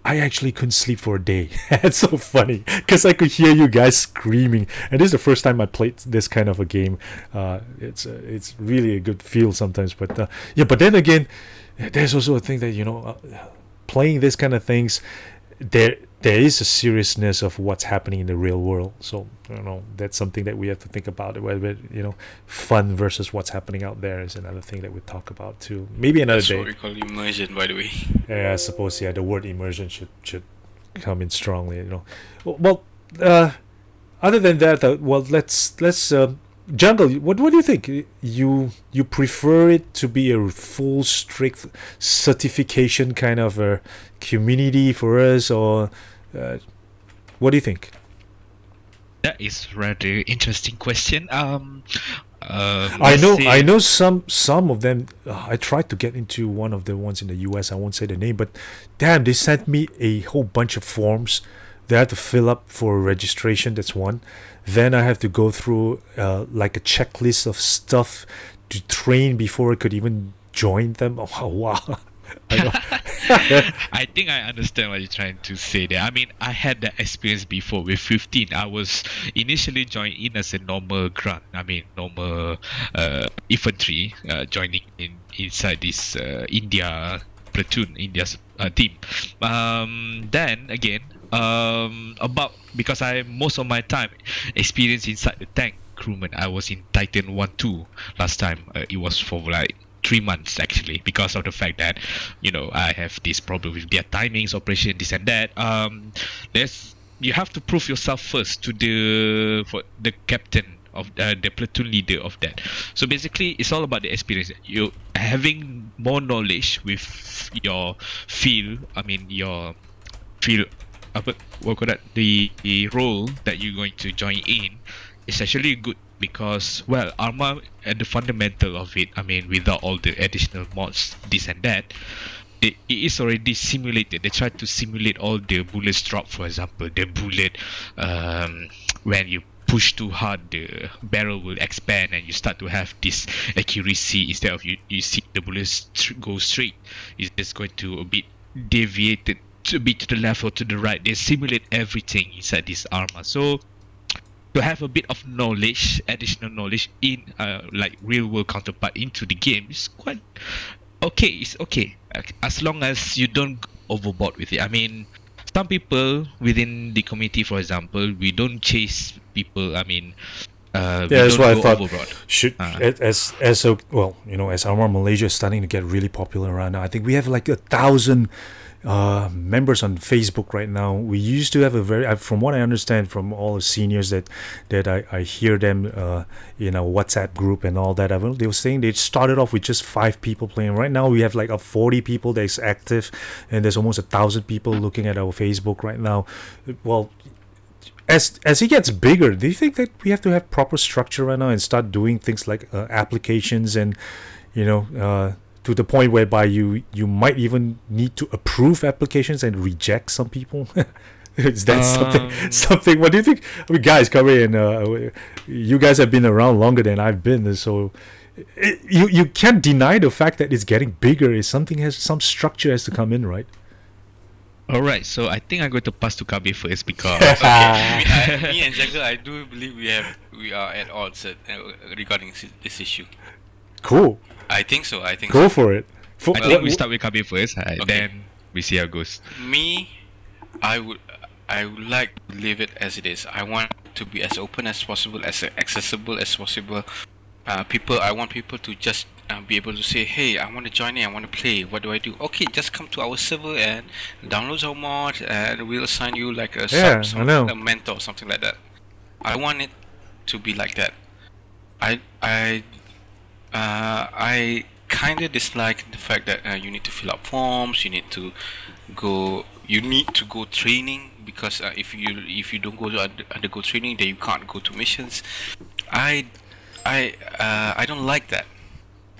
I actually couldn't sleep for a day. It's so funny because I could hear you guys screaming, and this is the first time I played this kind of a game. It's really a good feel sometimes, but yeah. But then again, there's also a thing that playing this kind of things, there is a seriousness of what's happening in the real world. So that's something that we have to think about. Whether fun versus what's happening out there is another thing that we talk about too. Maybe another day. That's what we call immersion, by the way. Yeah, I suppose the word immersion should come in strongly. Well, other than that, well, let's Jungle, what do you think? You prefer it to be a full strict certification kind of a community for us, or what do you think? That is rather interesting question. I know some of them. I tried to get into one of the ones in the US. I won't say the name, but damn, they sent me a whole bunch of forms that I had to fill up for registration. That's one. Then I have to go through like a checklist of stuff to train before I could even join them. Oh wow! I think I understand what you're trying to say there. I mean, I had that experience before. With 15, I was initially joined in as a normal grunt. I mean, normal infantry, joining inside this India platoon, India's team. Then again, because I most of my time experienced inside the tank crewman. I was in Titan 1-2 last time. It was for like 3 months actually, because of the fact that I have this problem with their timings, operation, this and that. You have to prove yourself first to the captain of the platoon leader of that. So basically, it's all about the experience. You having more knowledge with your field. I mean, your field. What call that? The role that you're going to join in is actually good because, well, ARMA and the fundamental of it. I mean, without all the additional mods, this and that. It is already simulated. They try to simulate all the bullets drop, for example. The bullet, when you push too hard, the barrel will expand and you start to have this accuracy. Instead of you see the bullets go straight, it's just going to a bit deviated, to be to the left or to the right. They simulate everything inside this ARMA. So to have a bit of knowledge, additional knowledge in like real world counterpart into the game is quite okay. It's okay as long as you don't go overboard with it. I mean, some people within the community, for example, we don't chase people. I mean, that's why I thought overboard. Should as a well, you know, as ARMA Malaysia is starting to get really popular right now. I think we have like 1,000 members on Facebook right now. We used to have a very, from what I understand from all the seniors that I hear them in a WhatsApp group and all that, they were saying they started off with just 5 people playing. Right now we have like 40 people that's active, and there's almost 1,000 people looking at our Facebook right now. Well, as it gets bigger, do you think that we have to have proper structure right now and start doing things like applications and, you know, to the point whereby you might even need to approve applications and reject some people? Is that something? What do you think? I mean, guys, come in. You guys have been around longer than I've been, so you can't deny the fact that it's getting bigger. Is some structure has to come in, right? All right, so I think I'm going to pass to Kabi first because me and Jagger, I do believe we are at odds regarding this issue. Cool. I think so. Go for it. I think we start with Kabi first, then we see how it goes. Me, I would like to leave it as it is. I want it to be as open as possible, as accessible as possible. I want people to just be able to say, hey, I want to join in, I want to play. What do I do? Okay, just come to our server and download our mod, and we'll assign you like a a mentor or something like that. I want it to be like that. I kind of dislike the fact that you need to fill up forms. You need to go training, because if you don't go to undergo training, then you can't go to missions. I don't like that.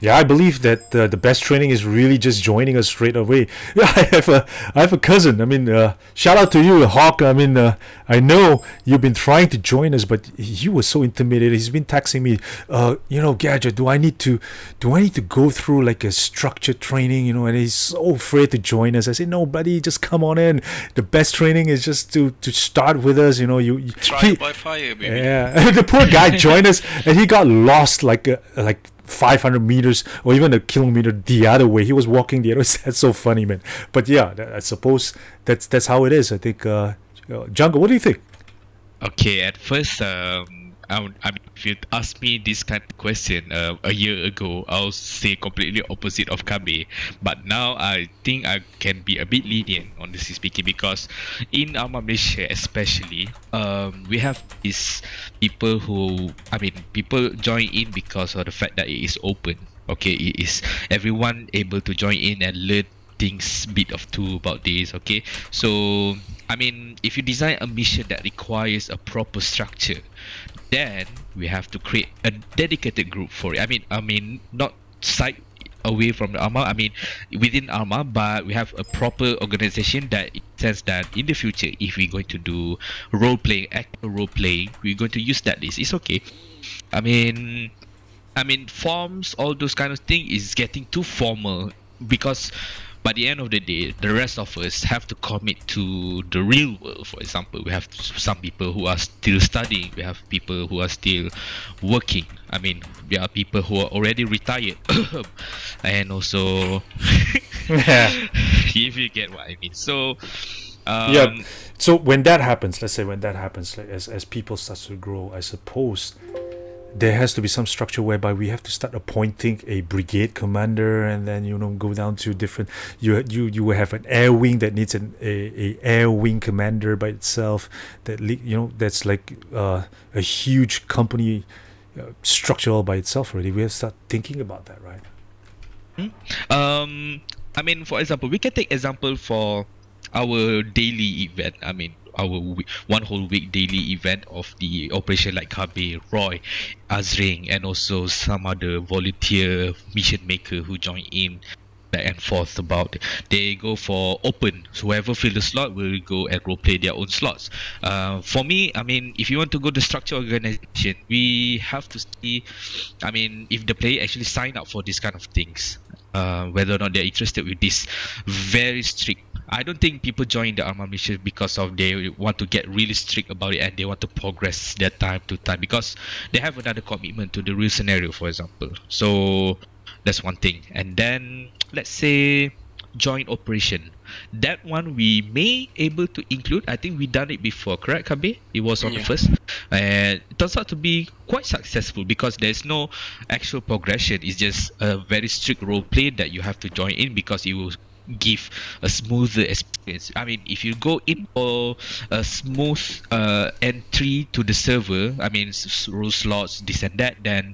Yeah, I believe that the best training is really just joining us straight away. Yeah, I have a cousin. I mean, shout out to you, Hawk. I mean, I know you've been trying to join us, but he was so intimidated. He's been texting me, you know, Gadget, do I need to go through like a structured training, you know? And he's so afraid to join us. I said, no, buddy, just come on in. The best training is just to start with us. You know, you try by fire, baby. Yeah, the poor guy joined us, and he got lost like 500 meters or even a kilometer the other way. He was walking the other way. That's so funny, man. But yeah, I suppose that's how it is. I think Jungle, what do you think? Okay, at first I mean, if you ask me this kind of question a year ago, I'll say completely opposite of Kabe. But now I think I can be a bit lenient on this speaking, because in ARMA Malaysia especially, we have these people who, people join in because of the fact that it is open. Okay, it is everyone able to join in and learn things bit of two about this. Okay, so I mean, if you design a mission that requires a proper structure, then we have to create a dedicated group for it. I mean not side away from the ARMA, I mean within ARMA, but we have a proper organization that it says that in the future, if we're going to do role playing, actual role playing, we're going to use that list. It's okay. I mean forms, all those kind of thing is getting too formal, because by the end of the day, the rest of us have to commit to the real world. For example, we have some people who are still studying, we have people who are still working. I mean, there are people who are already retired and also if you get what I mean. So yeah, so when that happens, let's say when that happens, like as people start to grow, I suppose there has to be some structure whereby we have to start appointing a brigade commander, and then go down to different. You will have an air wing that needs a air wing commander by itself. That that's like a huge company structure all by itself already. We have to start thinking about that, right? I mean, for example, we can take example for our daily event. I mean, our one whole week daily event of the operation, like Kabe, Roy, Azring, and also some other volunteer mission maker who join in back and forth about they go for open, so whoever fill the slot will go and role play their own slots. For me, I mean, if you want to go to structure organization, we have to see, I mean, if the player actually sign up for this kind of things, whether or not they're interested with this very strict. I don't think people join the ARMA mission because of they want to get really strict about it and they want to progress their time to time, because they have another commitment to the real scenario, for example. So that's one thing. And then let's say joint operation, that one we may able to include. I think we done it before, correct, Kabe? It was on the first, and it turns out to be quite successful because there's no actual progression. It's just a very strict role play that you have to join in, because it will give a smoother experience. I mean, if you go in for a smooth entry to the server, I mean, role slots, this and that, then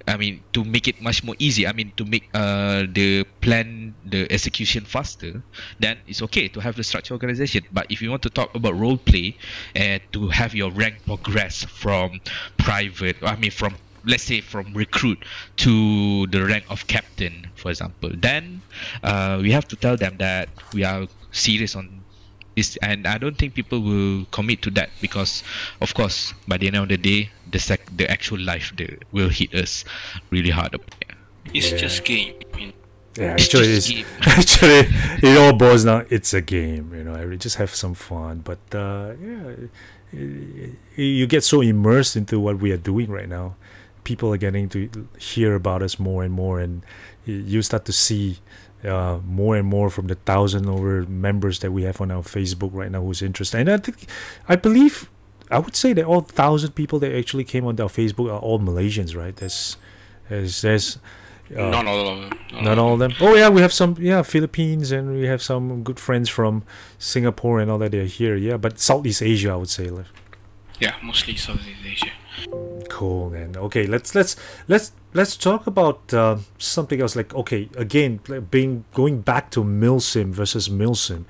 I mean, to make it much more easy, I mean, to make the plan, the execution faster, then it's okay to have the structure organization. But if you want to talk about role play and to have your rank progress from private, I mean, from, let's say, from recruit to the rank of captain, for example, then we have to tell them that we are serious on this, and I don't think people will commit to that, because of course by the end of the day the actual life will hit us really hard. It's just game. I mean, yeah, actually it all boils down, it's a game, you know. I just have some fun, but you get so immersed into what we are doing right now. People are getting to hear about us more and more, and you start to see more and more from the 1,000 over members that we have on our Facebook right now who's interested. And I would say that all 1,000 people that actually came on our Facebook are all Malaysians, right? There's not all of them. Not all of them. Oh yeah, we have some Philippines, and we have some good friends from Singapore and all that. They're here, yeah. But Southeast Asia, I would say. Yeah, mostly Southeast Asia. Cool, man. Okay, let's talk about something else. Like, okay, again, going back to MILSIM versus MILSIM.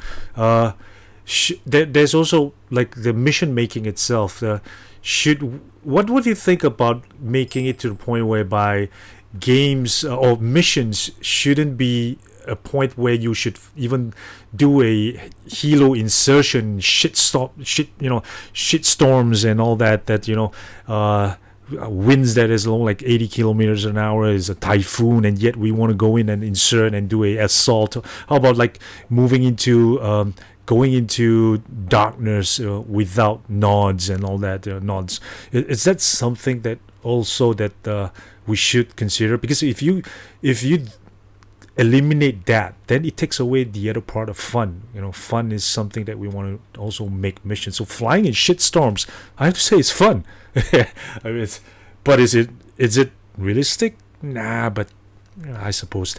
There's also like the mission making itself. What would you think about making it to the point whereby games or missions shouldn't be a point where you should even do a helo insertion, shitstorms and all that, winds that is along like 80 kilometers an hour, is a typhoon, and yet we want to go in and insert and do a assault. How about like moving into going into darkness without nods and all that, nods? Is that something that also that we should consider? Because if you eliminate that, then it takes away the other part of fun. Fun is something that we want to also make missions. So flying in shitstorms, I have to say, it's fun. I mean, but is it realistic? Nah, but I suppose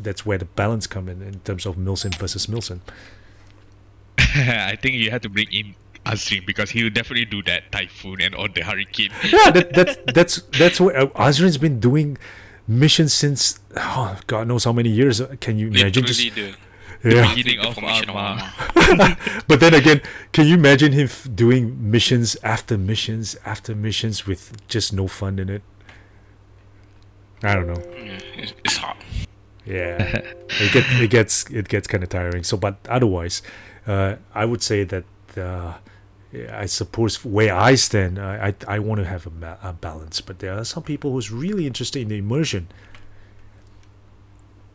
that's where the balance comes in terms of MILSIM versus MILSIM. I think you have to bring in Azrin, because he will definitely do that typhoon and all the hurricane. Yeah, that's what Azrin's been doing missions since God knows how many years. Can you imagine? The beginning of ARMA. But then again, can you imagine him doing missions after missions after missions with just no fun in it? I don't know. Yeah, it's hot. Yeah, it gets kind of tiring. So, but otherwise, I would say that I suppose where I stand, I want to have a balance. But there are some people who's really interested in the immersion.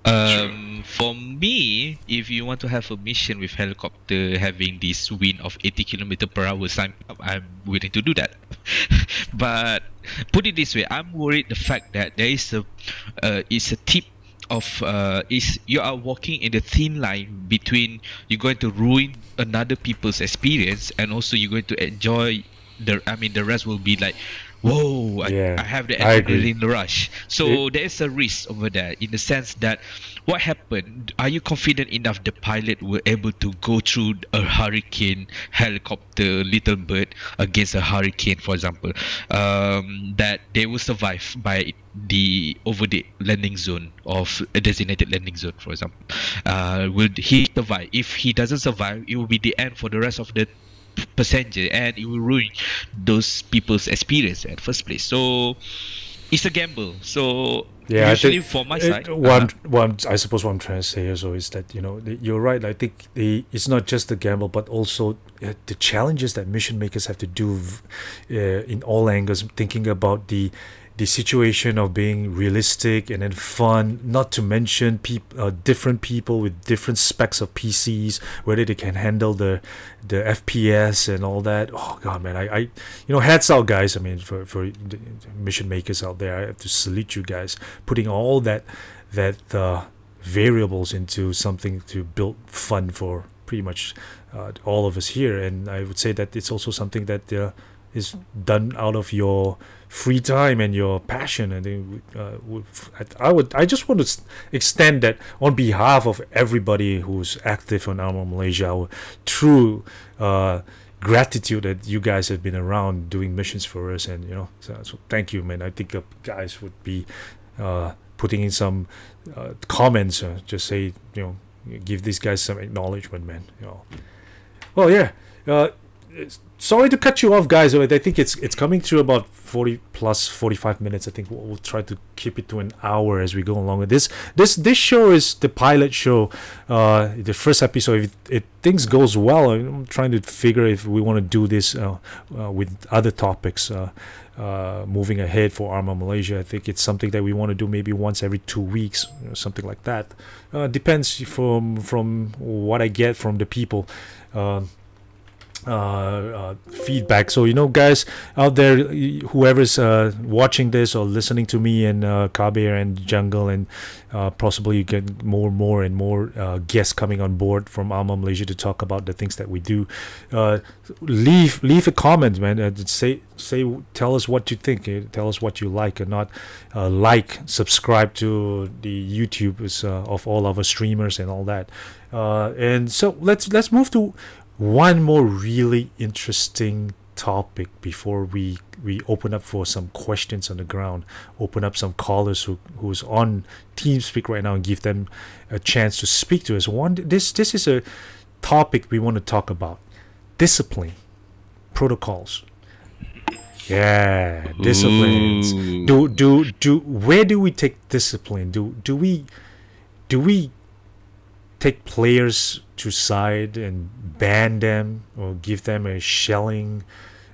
For me, if you want to have a mission with helicopter having this wind of 80 km/h, I'm willing to do that. But put it this way, I'm worried the fact that there is it's a tip of you are walking in the thin line between you're going to ruin another people's experience and also you're going to enjoy the rest will be like whoa, Yeah, I have the I agree. adrenaline rush. So there is a risk over there in the sense that what happened? Are you confident enough the pilot were able to go through a hurricane helicopter, little bird against a hurricane, for example, that they will survive by the over the landing zone of a designated landing zone, for example? Will he survive? If he doesn't survive, it will be the end for the rest of the passenger, and it will ruin those people's experience at first place. So it's a gamble. So Yeah, I usually think from my side, I suppose what I'm trying to say also is that, you know, you're right. I think it's not just the gamble, but also the challenges that mission makers have to do in all angles, thinking about the situation of being realistic and then fun, not to mention different people with different specs of PCs, whether they can handle the FPS and all that. Oh god, man, I you know, hats out, guys. I mean, for the mission makers out there, I have to salute you guys, putting all that variables into something to build fun for pretty much all of us here. And I would say that it's also something that is done out of your free time and your passion. And then I just want to extend that on behalf of everybody who's active on ARMA Malaysia, our true gratitude that you guys have been around doing missions for us. And, you know, so thank you, man. I think guys would be putting in some comments, just say, you know, give these guys some acknowledgement, man. You know, well, yeah, sorry to cut you off, guys. I think it's coming through about 40 plus 45 minutes. I think we'll try to keep it to an hour as we go along with this. This show is the pilot show, the first episode. If things goes well, I'm trying to figure if we want to do this with other topics moving ahead for ARMA Malaysia. I think it's something that we want to do maybe once every 2 weeks, you know, something like that. Depends from what I get from the people. Feedback. So, you know, guys out there, whoever's watching this or listening to me and Kabir and Jungle, and possibly you get more and more guests coming on board from ARMA Malaysia to talk about the things that we do. Leave a comment, man. Tell us what you think. Tell us what you like or not. Subscribe to the YouTube of all of our streamers and all that. And so let's move to one more really interesting topic before we open up for some questions on the ground, open up some callers who's on TeamSpeak right now and give them a chance to speak to us. This is a topic we want to talk about: discipline, protocols. Yeah, disciplines. Where do we take discipline? Do we take players to side and ban them or give them a shelling?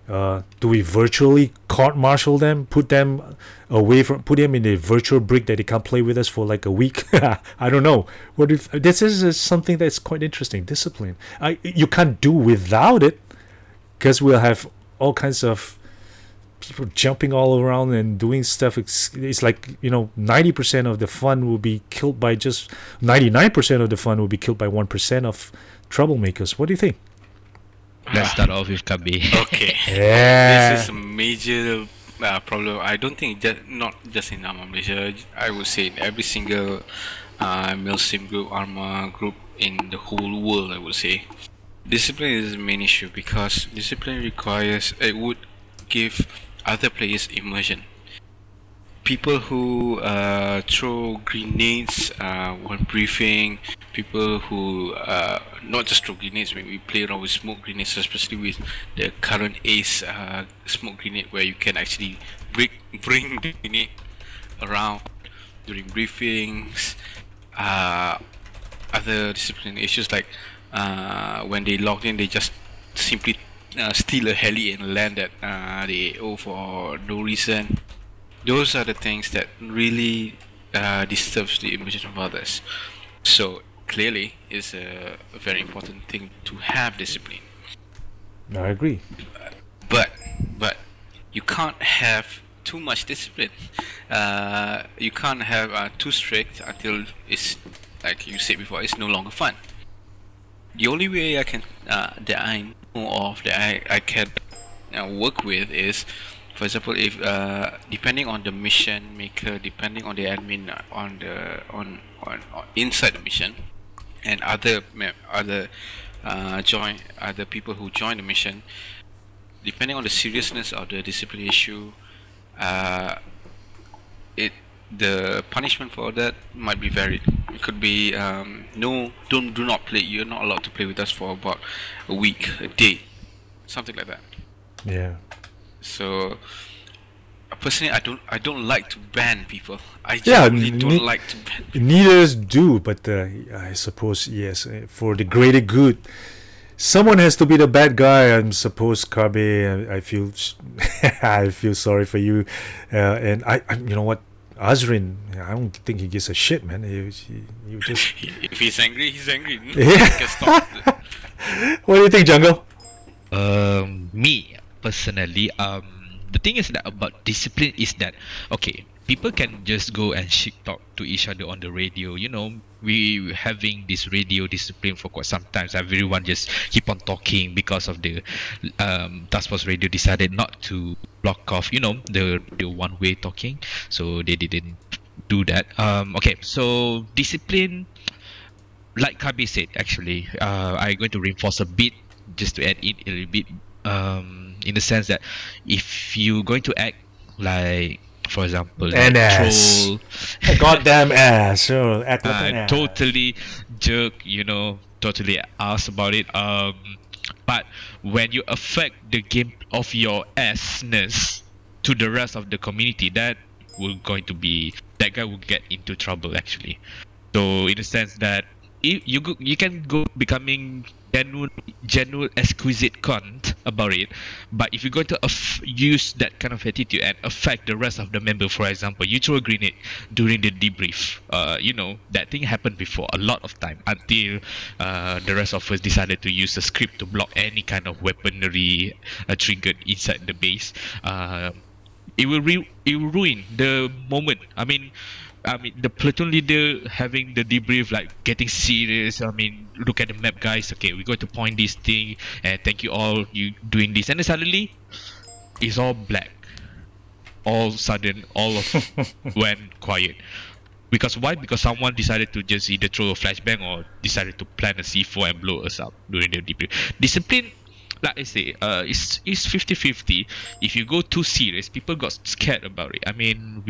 Do we virtually court-martial them, put them in a virtual brick that they can't play with us for like a week? I don't know. What if this is something that's quite interesting? Discipline. You can't do without it, because we'll have all kinds of people jumping all around and doing stuff. It's like, you know, 90% of the fun will be killed by just 99% of the fun will be killed by 1% of troublemakers. What do you think? Let's start off with Kabi. Okay. Yeah. This is a major problem. I don't think not just in ARMA Malaysia. I would say in every single MILSIM group, ARMA group in the whole world, I would say. Discipline is the main issue, because discipline it would give other players immersion. People who throw grenades when briefing, people who not just throw grenades, when we play around with smoke grenades, especially with the current ACE smoke grenade, where you can actually bring the grenade around during briefings. Other discipline issues like when they logged in, they just simply steal a heli and land at the AO for no reason. Those are the things that really disturbs the immersion of others. So clearly, it's a very important thing to have discipline. I agree. But you can't have too much discipline. You can't have too strict until it's, like you said before, it's no longer fun. The only way that I know of that I can work with is For example, if depending on the mission maker, depending on the admin on the on inside the mission, and other other people who join the mission, depending on the seriousness of the discipline issue, the punishment for that might be varied. It could be no, do not play. You're not allowed to play with us for about a week, a day, something like that. Yeah. So personally, I don't like to ban people. I Yeah, generally don't like to ban people. Neither do, but I suppose yes, for the greater good, someone has to be the bad guy. I suppose Kabe. I feel I feel sorry for you, and I you know what, Azrin, I don't think he gives a shit, man. He just If he's angry, he's angry. Yeah. He can stop. What do you think, Jungle? Me personally, the thing is that about discipline is that, okay, people can just go and shit talk to each other on the radio. You know, we having this radio discipline for quite some time. Everyone just keep on talking because of the task force radio decided not to block off, you know, the one-way talking, so they didn't do that. Okay, so discipline, like Kabi said, actually, I'm going to reinforce a bit just to add in a little bit, in the sense that if you're going to act like, for example, An like ass. troll, Goddamn ass. Oh, act like an ass. totally jerk, you know, totally ass about it. But when you affect the game of your assness to the rest of the community, that guy will get into trouble actually. So in the sense that you can go becoming genuine exquisite cunt about it, but if you're going to use that kind of attitude and affect the rest of the member, for example, you throw a grenade during the debrief, you know, that thing happened before a lot of time until the rest of us decided to use a script to block any kind of weaponry triggered inside the base. It will ruin the moment. I mean, the platoon leader having the debrief, like getting serious. I mean, look at the map, guys. Okay, we're going to point this thing, and thank you all, you doing this. And then suddenly, it's all black. All sudden, all of went quiet. Because why? Because someone decided to just either throw a flashbang or decided to plant a C4 and blow us up during the debrief. Discipline, like I say, it's 50-50. If you go too serious, people got scared about it. I mean,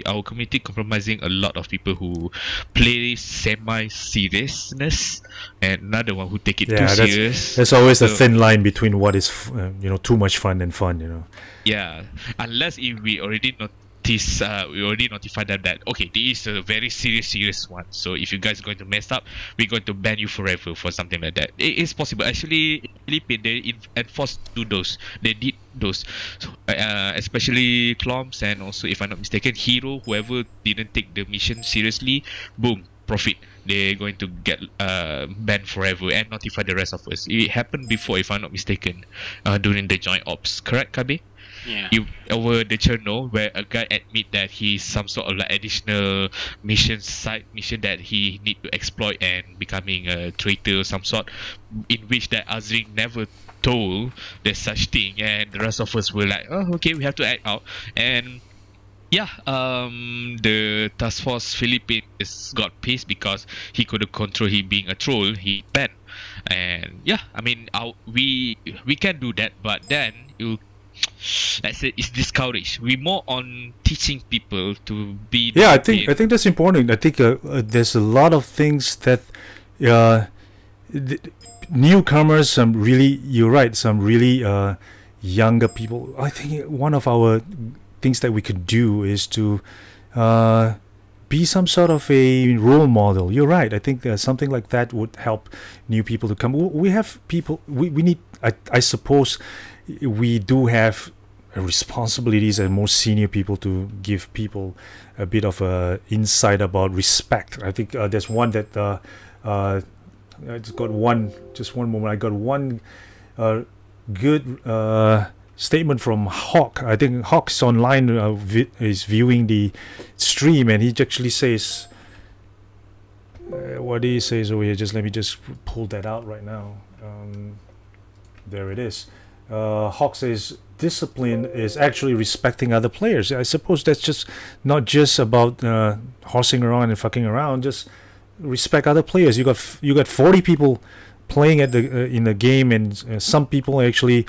our community compromising a lot of people who play semi-seriousness, and another one who take it too serious. There's always a thin line between what is too much fun and fun, you know. Yeah, unless if we already notified them that, okay, this is a very serious one, so if you guys are going to mess up, we're going to ban you forever for something like that. It is possible. Actually, in Philippines, they enforced to those. They did those, so, especially Cloms, and also, if I'm not mistaken, Hero, whoever didn't take the mission seriously, boom, profit. They're going to get banned forever and notify the rest of us. It happened before, if I'm not mistaken, during the joint ops. Correct, Kabi? Yeah. Over the channel where a guy admit that he's some sort of like additional side mission that he need to exploit and becoming a traitor of some sort, in which that Azrin never told there's such thing, and the rest of us were like, oh, okay, we have to act out. And yeah, the task force Philippines got pissed because he couldn't control him being a troll. He banned, and yeah, I mean, we can do that, but then let's say it's discouraged. We're more on teaching people to be. Yeah, I think that's important. I think there's a lot of things that newcomers, you're right, some really younger people. I think one of our things that we could do is to be some sort of a role model. You're right. I think something like that would help new people to come. We have people. We need. I suppose we do have responsibilities and more senior people to give people a bit of a insight about respect. I think there's one that I just got one. Just one moment. I got one good statement from Hawk. I think Hawk's online is viewing the stream, and he actually says, what he says over here. Just let me just pull that out right now. There it is. Hawk says discipline is actually respecting other players. I suppose that's just not just about horsing around and fucking around. Just respect other players. You got 40 people playing at the in the game, and some people actually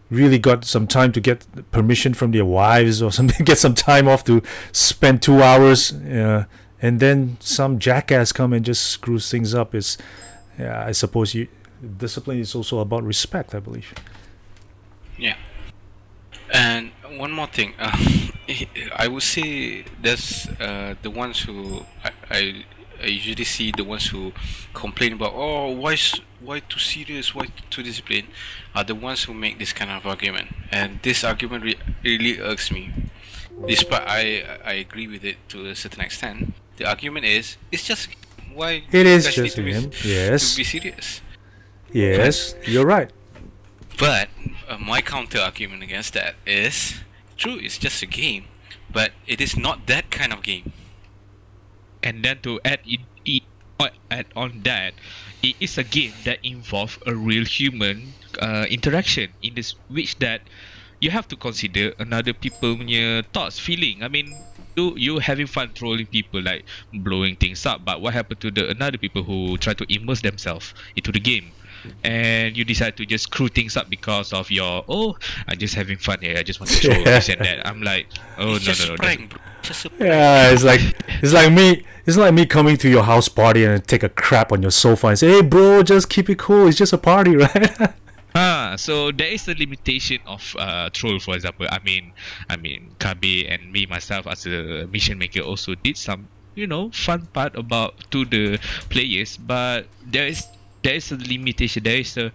really got some time to get permission from their wives or something, get some time off to spend 2 hours, and then some jackass come and just screws things up. Is I suppose discipline is also about respect, I believe. Yeah. And one more thing, I would say there's the ones who I usually see, the ones who complain about, oh, why too serious, why too disciplined, are the ones who make this kind of argument. And this argument really irks me. Despite I agree with it to a certain extent, the argument is, it's just, why it is guys just need to him. be, Yes. to be serious? Yes, you're right. But my counter argument against that is, true, it's just a game, but it is not that kind of game. And then to add on that, it is a game that involves a real human interaction, in this which that you have to consider another people punya thoughts, feeling. I mean, you having fun trolling people, like blowing things up, but what happened to the another people who try to immerse themselves into the game? And you decide to just screw things up because of your, oh, I'm just having fun here, I just want to troll this and that. I'm like, oh, It's just no. a prank, bro. Just a prank. Yeah, it's like me coming to your house party and take a crap on your sofa and say, hey bro, just keep it cool, it's just a party, right? So there is a limitation of troll, for example. I mean, Kabe and me myself as a mission maker also did some, fun part about to the players, but there is a limitation. There is a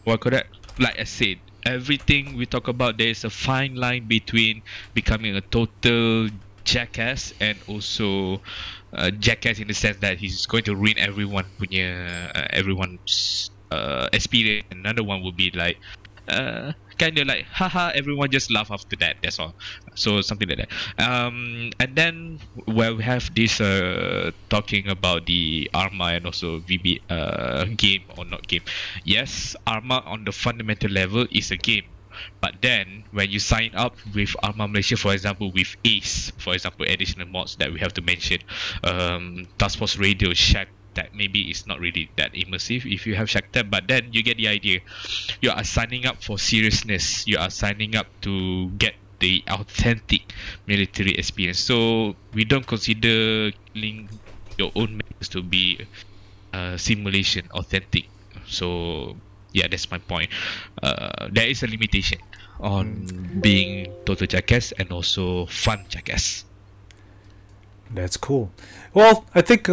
what call that? Like I said, everything we talk about, there is a fine line between becoming a total jackass and also jackass in the sense that he's going to ruin everyone's experience. Another one would be like kind of like, haha, everyone just laugh after that, that's all. So something like that. And then where we have this talking about the ARMA and also VB game or not game. Yes, ARMA on the fundamental level is a game, but then when you sign up with ARMA Malaysia, for example, with ACE, for example, additional mods that we have to mention, Task Force Radio, Shack, that maybe it's not really that immersive if you have Shakhtar, but then you get the idea. You are signing up for seriousness. You are signing up to get the authentic military experience. So we don't consider killing your own members to be simulation authentic. So yeah, that's my point. There is a limitation on being total jackass and also fun jackass. That's cool. Well, I think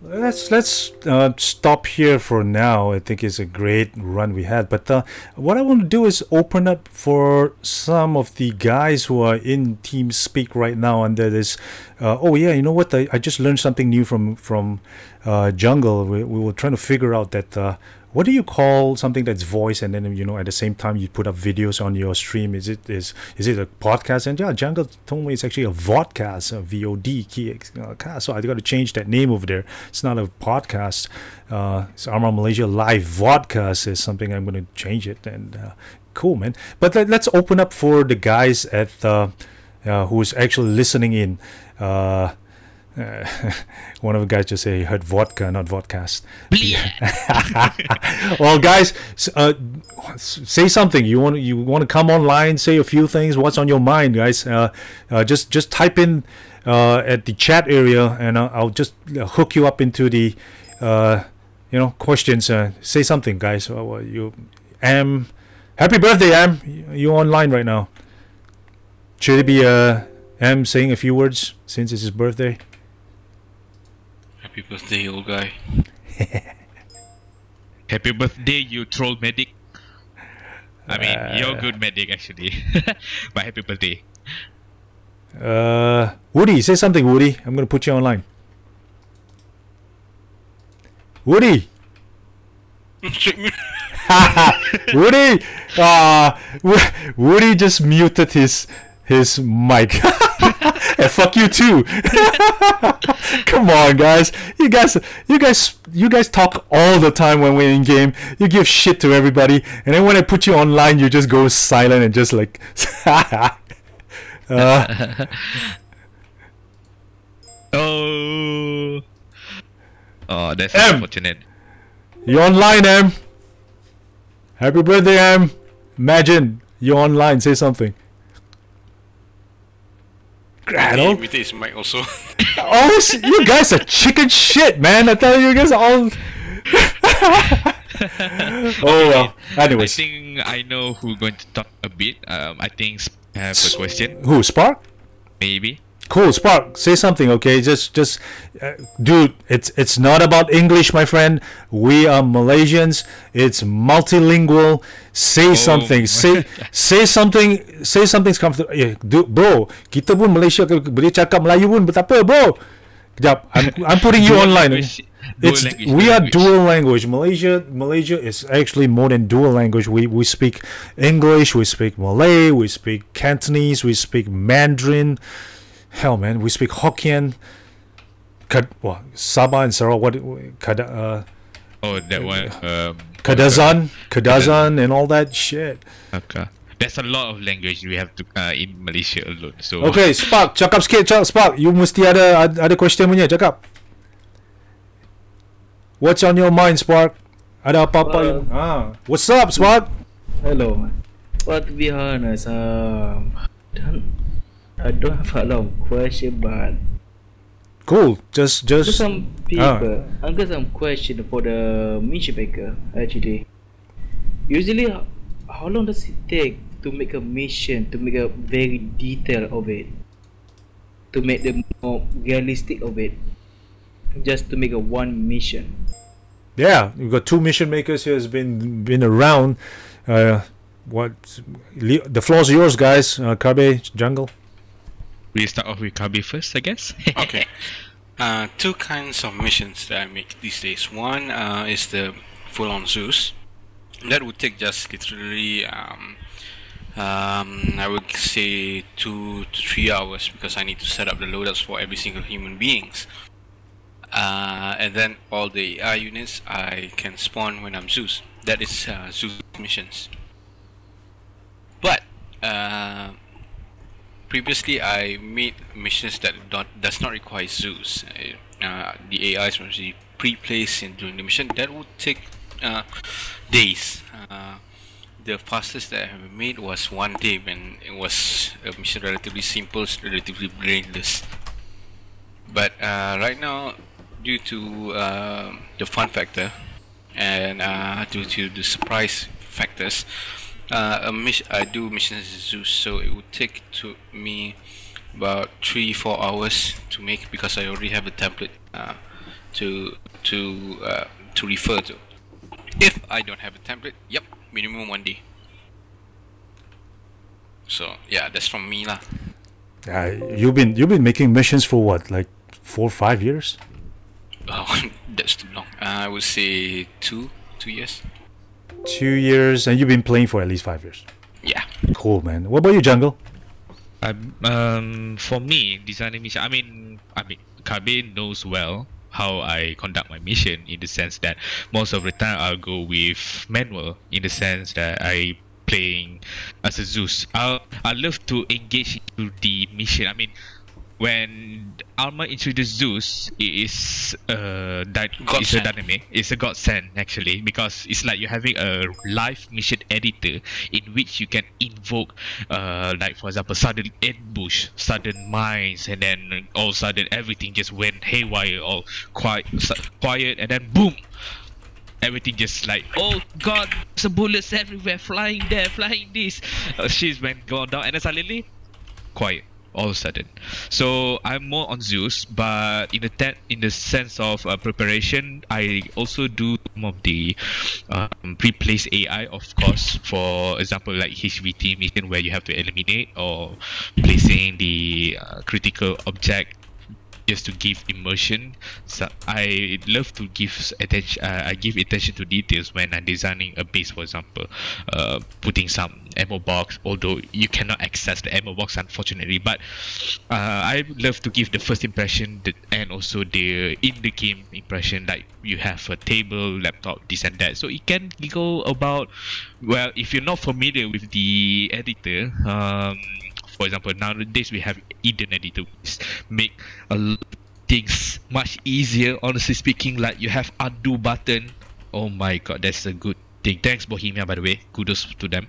let's stop here for now. I think it's a great run we had, but what I want to do is open up for some of the guys who are in TeamSpeak right now under this. Oh yeah, you know what? I just learned something new from Jungle. We were trying to figure out that what do you call something that's voice and then at the same time you put up videos on your stream? Is it a podcast? And yeah, Jungle told me it's actually a vodcast, a VOD. So I got to change that name over there. It's not a podcast. It's ARMA Malaysia Live Vodcast is something. I'm going to change it. And cool, man. But let's open up for the guys at who's actually listening in. One of the guys just say he heard vodka, not vodcast. Well, guys, say something. You want to come online, say a few things. What's on your mind, guys? Just type in at the chat area, and I'll just hook you up into the questions. Say something, guys. Happy birthday, Am. You online right now? Should it be Am saying a few words since it's his birthday? Happy birthday, old guy. Happy birthday, you troll medic. I mean, you're a good medic actually. But happy birthday. Woody, say something, Woody. I'm gonna put you online. Woody. Woody. Woody just muted his mic. And fuck you too. Come on, guys. You guys talk all the time when we're in game. You give shit to everybody, and then when I put you online, you just go silent and just like. Oh, that's unfortunate. You're online, Em. Happy birthday, Em. Imagine you're online. Say something. He muted his mic also. Oh, you guys are chicken shit, man. I tell you guys are all. Oh well. Anyways, I think I know who's going to talk a bit. I think I have a question. Who? Spark? Maybe. Cool, Spark. Say something, okay? Just, dude. It's not about English, my friend. We are Malaysians. It's multilingual. Say something. Say something. Say something's comfortable. Yeah, bro. Kita pun Malaysia boleh cakap Melayu pun, betapa, bro. Kejap. I'm putting you online. We are dual language. Malaysia is actually more than dual language. We speak English. We speak Malay. We speak Cantonese. We speak Mandarin. Hell, man, we speak Hokkien. Sabah and Sarawak. That one. Kadazan, and all that shit. Okay. There's a lot of language we have to in Malaysia alone. So. Okay, Spark, cakap sikit, Spark. You mesti ada question punya, cakap. What's on your mind, Spark? Ada apa-apa? What's up, Spark? Hello. Well, to be honest, I don't have a lot of questions, but cool. Just some people. I got some question for the mission maker. Actually, usually, how long does it take to make a mission, to make a very detail of it, to make the more realistic of it, just to make a one mission? Yeah, we've got two mission makers here. Has been around. What? The floor's yours, guys. Kabe, Jungle. We start off with Kabe first, I guess. Okay. Two kinds of missions that I make these days. One is the full-on Zeus. That would take just literally, I would say 2 to 3 hours, because I need to set up the loadouts for every single human beings. And then all the AI units I can spawn when I'm Zeus. That is Zeus missions. But previously I made missions that does not require Zeus. The AIs were actually pre-placed in during the mission. That would take days. The fastest that I have made was 1 day, when it was a mission relatively simple, relatively brainless. But right now, due to the fun factor and due to the surprise factors, I do missions as Zeus, so it would take to me about 3-4 hours to make, because I already have a template to refer to. If I don't have a template, yep, minimum 1 day. So yeah, that's from me lah. You've been making missions for what, like 4 or 5 years? Oh, that's too long. I would say 2 years. 2 years, and you've been playing for at least 5 years. Yeah. Cool, man. What about you, Jungle? For me, designing mission. I mean, Kabe knows well how I conduct my mission, in the sense that most of the time I'll go with manual, in the sense that I playing as a Zeus. I love to engage into the mission. I mean, when ARMA introduced Zeus, it is a dynamic. It's a godsend, actually, because it's like you're having a live mission editor in which you can invoke, like for example, sudden ambush, sudden mines, and then all of a sudden everything just went haywire, all quiet, and then boom, everything just like, oh god, some bullets everywhere, flying there, flying this, she's been going down, and then suddenly quiet all of a sudden. So I'm more on Zeus, but in the sense of preparation, I also do some of the pre-placed AI, of course. For example, like HVT mission, where you have to eliminate, or placing the critical object just to give immersion. So I love to give attention. I give attention to details when I'm designing a base, for example, putting some ammo box. Although you cannot access the ammo box, unfortunately, but I love to give the first impression and also the in the game impression. Like you have a table, laptop, this and that. So it can go about. Well, if you're not familiar with the editor, for example, nowadays we have Eden editor, which make a lot of things much easier. Honestly speaking, like you have undo button. Oh my god, that's a good thing. Thanks Bohemia, by the way. Kudos to them.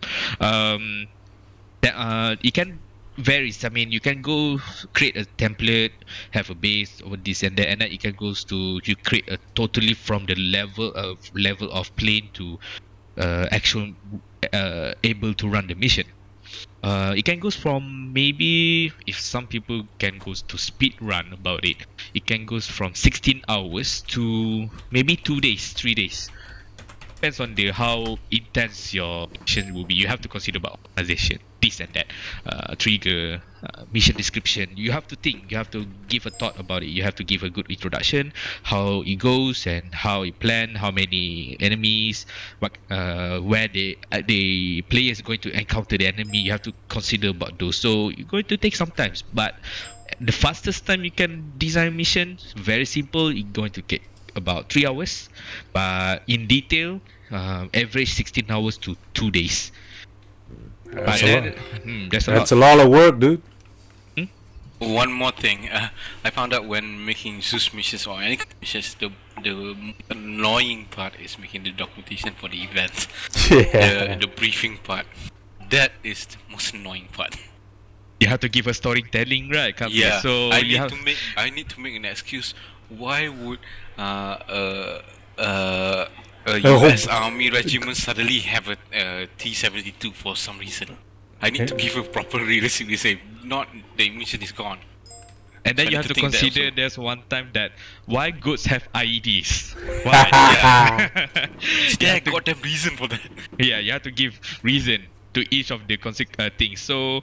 It can varies. I mean, you can go create a template, have a base or this and that, and then it can goes to you create a totally from the level of plane to actual able to run the mission. It can goes from maybe if some people can goes to speed run about it. It can goes from 16 hours to maybe 2 days, 3 days. Depends on the how intense your mission will be. You have to consider about optimization, this and that, trigger, mission description. You have to think. You have to give a thought about it. You have to give a good introduction, how it goes and how it plan, how many enemies, what, where the player is going to encounter the enemy. You have to consider about those. So it's going to take some time, but the fastest time you can design mission, very simple. It's going to take about 3 hours, but in detail, average 16 hours to 2 days. That's a lot of work, dude. One more thing, I found out when making Zeus missions or any missions, the annoying part is making the documentation for the events. Yeah. The briefing part. That is the most annoying part. You have to give a storytelling, right? Yeah. So I need to make an excuse. Why would a US Army regiment suddenly have a T-72 for some reason? I need to give a proper realistic say, not the mission is gone. And then So you I have need to think that consider also. there's one time that why goods have IEDs. Why? Yeah, got them reason for that. Yeah, you have to give reason to each of the things. So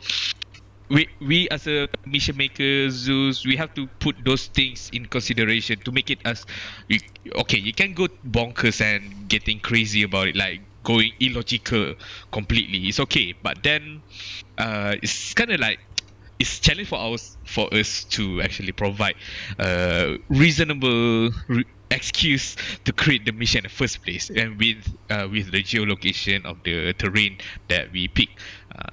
we as a mission maker, Zeus, we have to put those things in consideration to make it as okay. You can go bonkers and getting crazy about it, like going illogical completely. It's okay, but then it's kind of like it's challenge for us to actually provide reasonable excuse to create the mission in the first place, and with the geolocation of the terrain that we pick.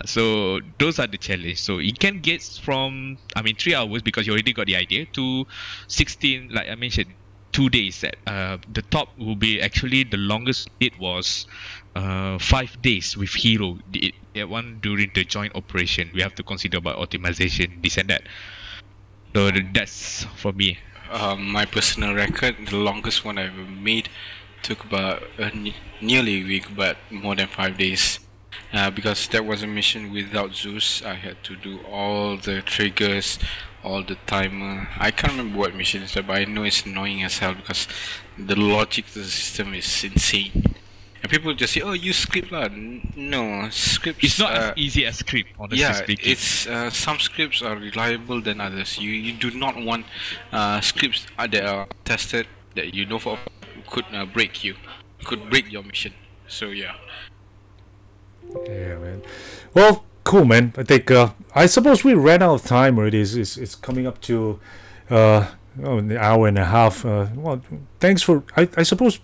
So those are the challenge. So it can get from 3 hours because you already got the idea to 16, like I mentioned, 2 days. The top will be actually the longest it was 5 days with Hero. That one during the joint operation. We have to consider about optimization, this and that. So that's for me. My personal record, the longest one I ever made, took about nearly a week, but more than 5 days. Because that was a mission without Zeus. I had to do all the triggers, all the timer. I can't remember what mission is that, but I know it's annoying as hell because the logic to the system is insane. And people just say, "Oh, use script lah." No, scripts. It's not as easy as script, honestly speaking. It's some scripts are reliable than others. You do not want scripts that are tested that you know for could break your mission. So yeah. Yeah, man. Well, cool, man. I think I suppose we ran out of time already. It's coming up to an hour and a half. Well, thanks for. I suppose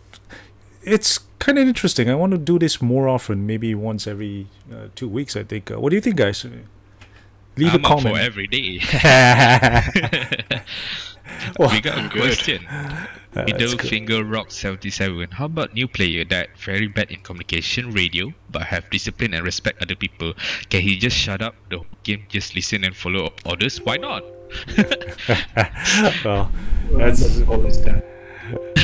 it's kind of interesting. I want to do this more often, maybe once every 2 weweeks. I think. What do you think, guys? Leave a comment. For every day. Well, We got a question. Middle Finger Rock 77. How about new player that very bad in communication, radio, but have discipline and respect other people? Can he just shut up the whole game, just listen and follow orders? Why not? well, that's always done.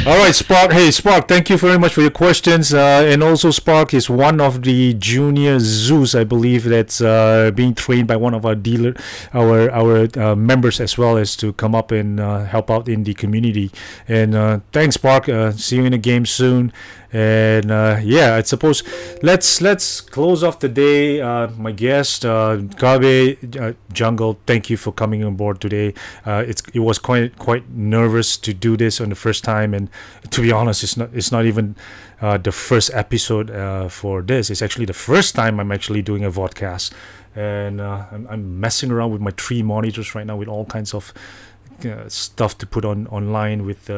All right, Spark. Hey, Spark. Thank you very much for your questions. And also, Spark is one of the junior Zeus, I believe, that's being trained by one of our our members as well, as to come up and help out in the community. And thanks, Spark. See you in the game soon. And yeah, I suppose let's close off the day. My guest, Gabe Jungle, thank you for coming on board today. It was quite nervous to do this on the first time, and to be honest, it's not even the first episode for this. It's actually the first time I'm actually doing a vodcast, and I'm messing around with my 3 monitors right now with all kinds of stuff to put online with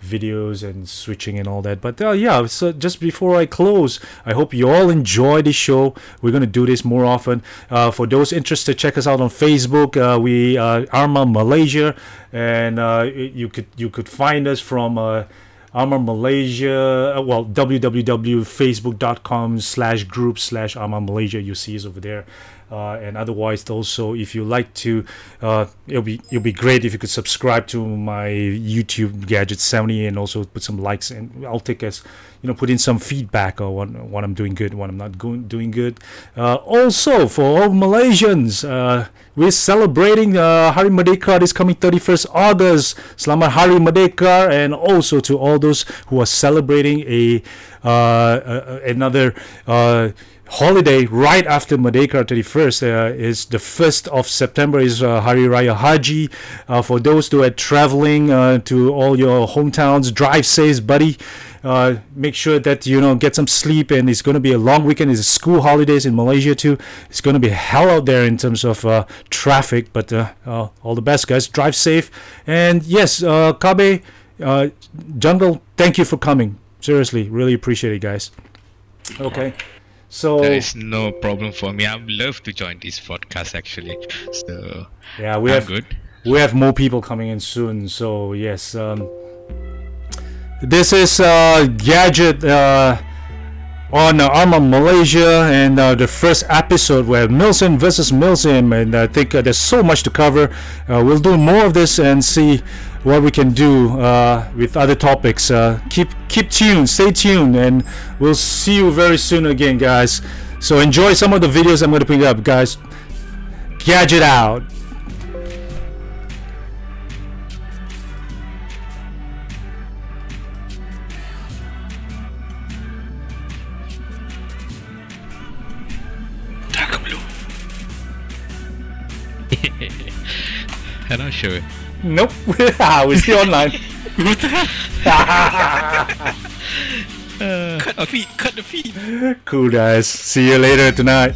videos and switching and all that. But yeah, so just before I close, I hope you all enjoy the show. We're gonna do this more often. For those interested, check us out on Facebook. We ARMA Malaysia, and you could find us from ARMA Malaysia, well, www.facebook.com/group/ARMA Malaysia. You see us over there. And otherwise, also, if you like to, it'll be great if you could subscribe to my YouTube Gadget 70 and also put some likes, and I'll take as put in some feedback on what I'm doing good, what I'm not doing good. Also, for all Malaysians, we're celebrating Hari Merdeka this coming 31st August. Selamat Hari Merdeka, and also to all those who are celebrating another holiday right after Merdeka 31st is the 1st of September is Hari Raya Haji. For those who are traveling to all your hometowns, drive safe, buddy. Make sure that get some sleep, and it's going to be a long weekend. It's school holidays in Malaysia too. It's going to be hell out there in terms of traffic, but all the best, guys. Drive safe, and yes, Kabe, Jungle, thank you for coming. Seriously, really appreciate it, guys. Okay. So there is no problem for me. I would love to join this podcast actually. So yeah, we have more people coming in soon. So yes, this is Gadget on ARMA Malaysia, and the first episode where MILSIM versus MILSIM, and I think there's so much to cover. We'll do more of this and see what we can do with other topics. Keep tuned, stay tuned, and we'll see you very soon again, guys. So enjoy some of the videos I'm going to bring up, guys. Gadget out. Hello, sure. Nope. We're still online. Cut the feed. Cool, guys. See you later tonight.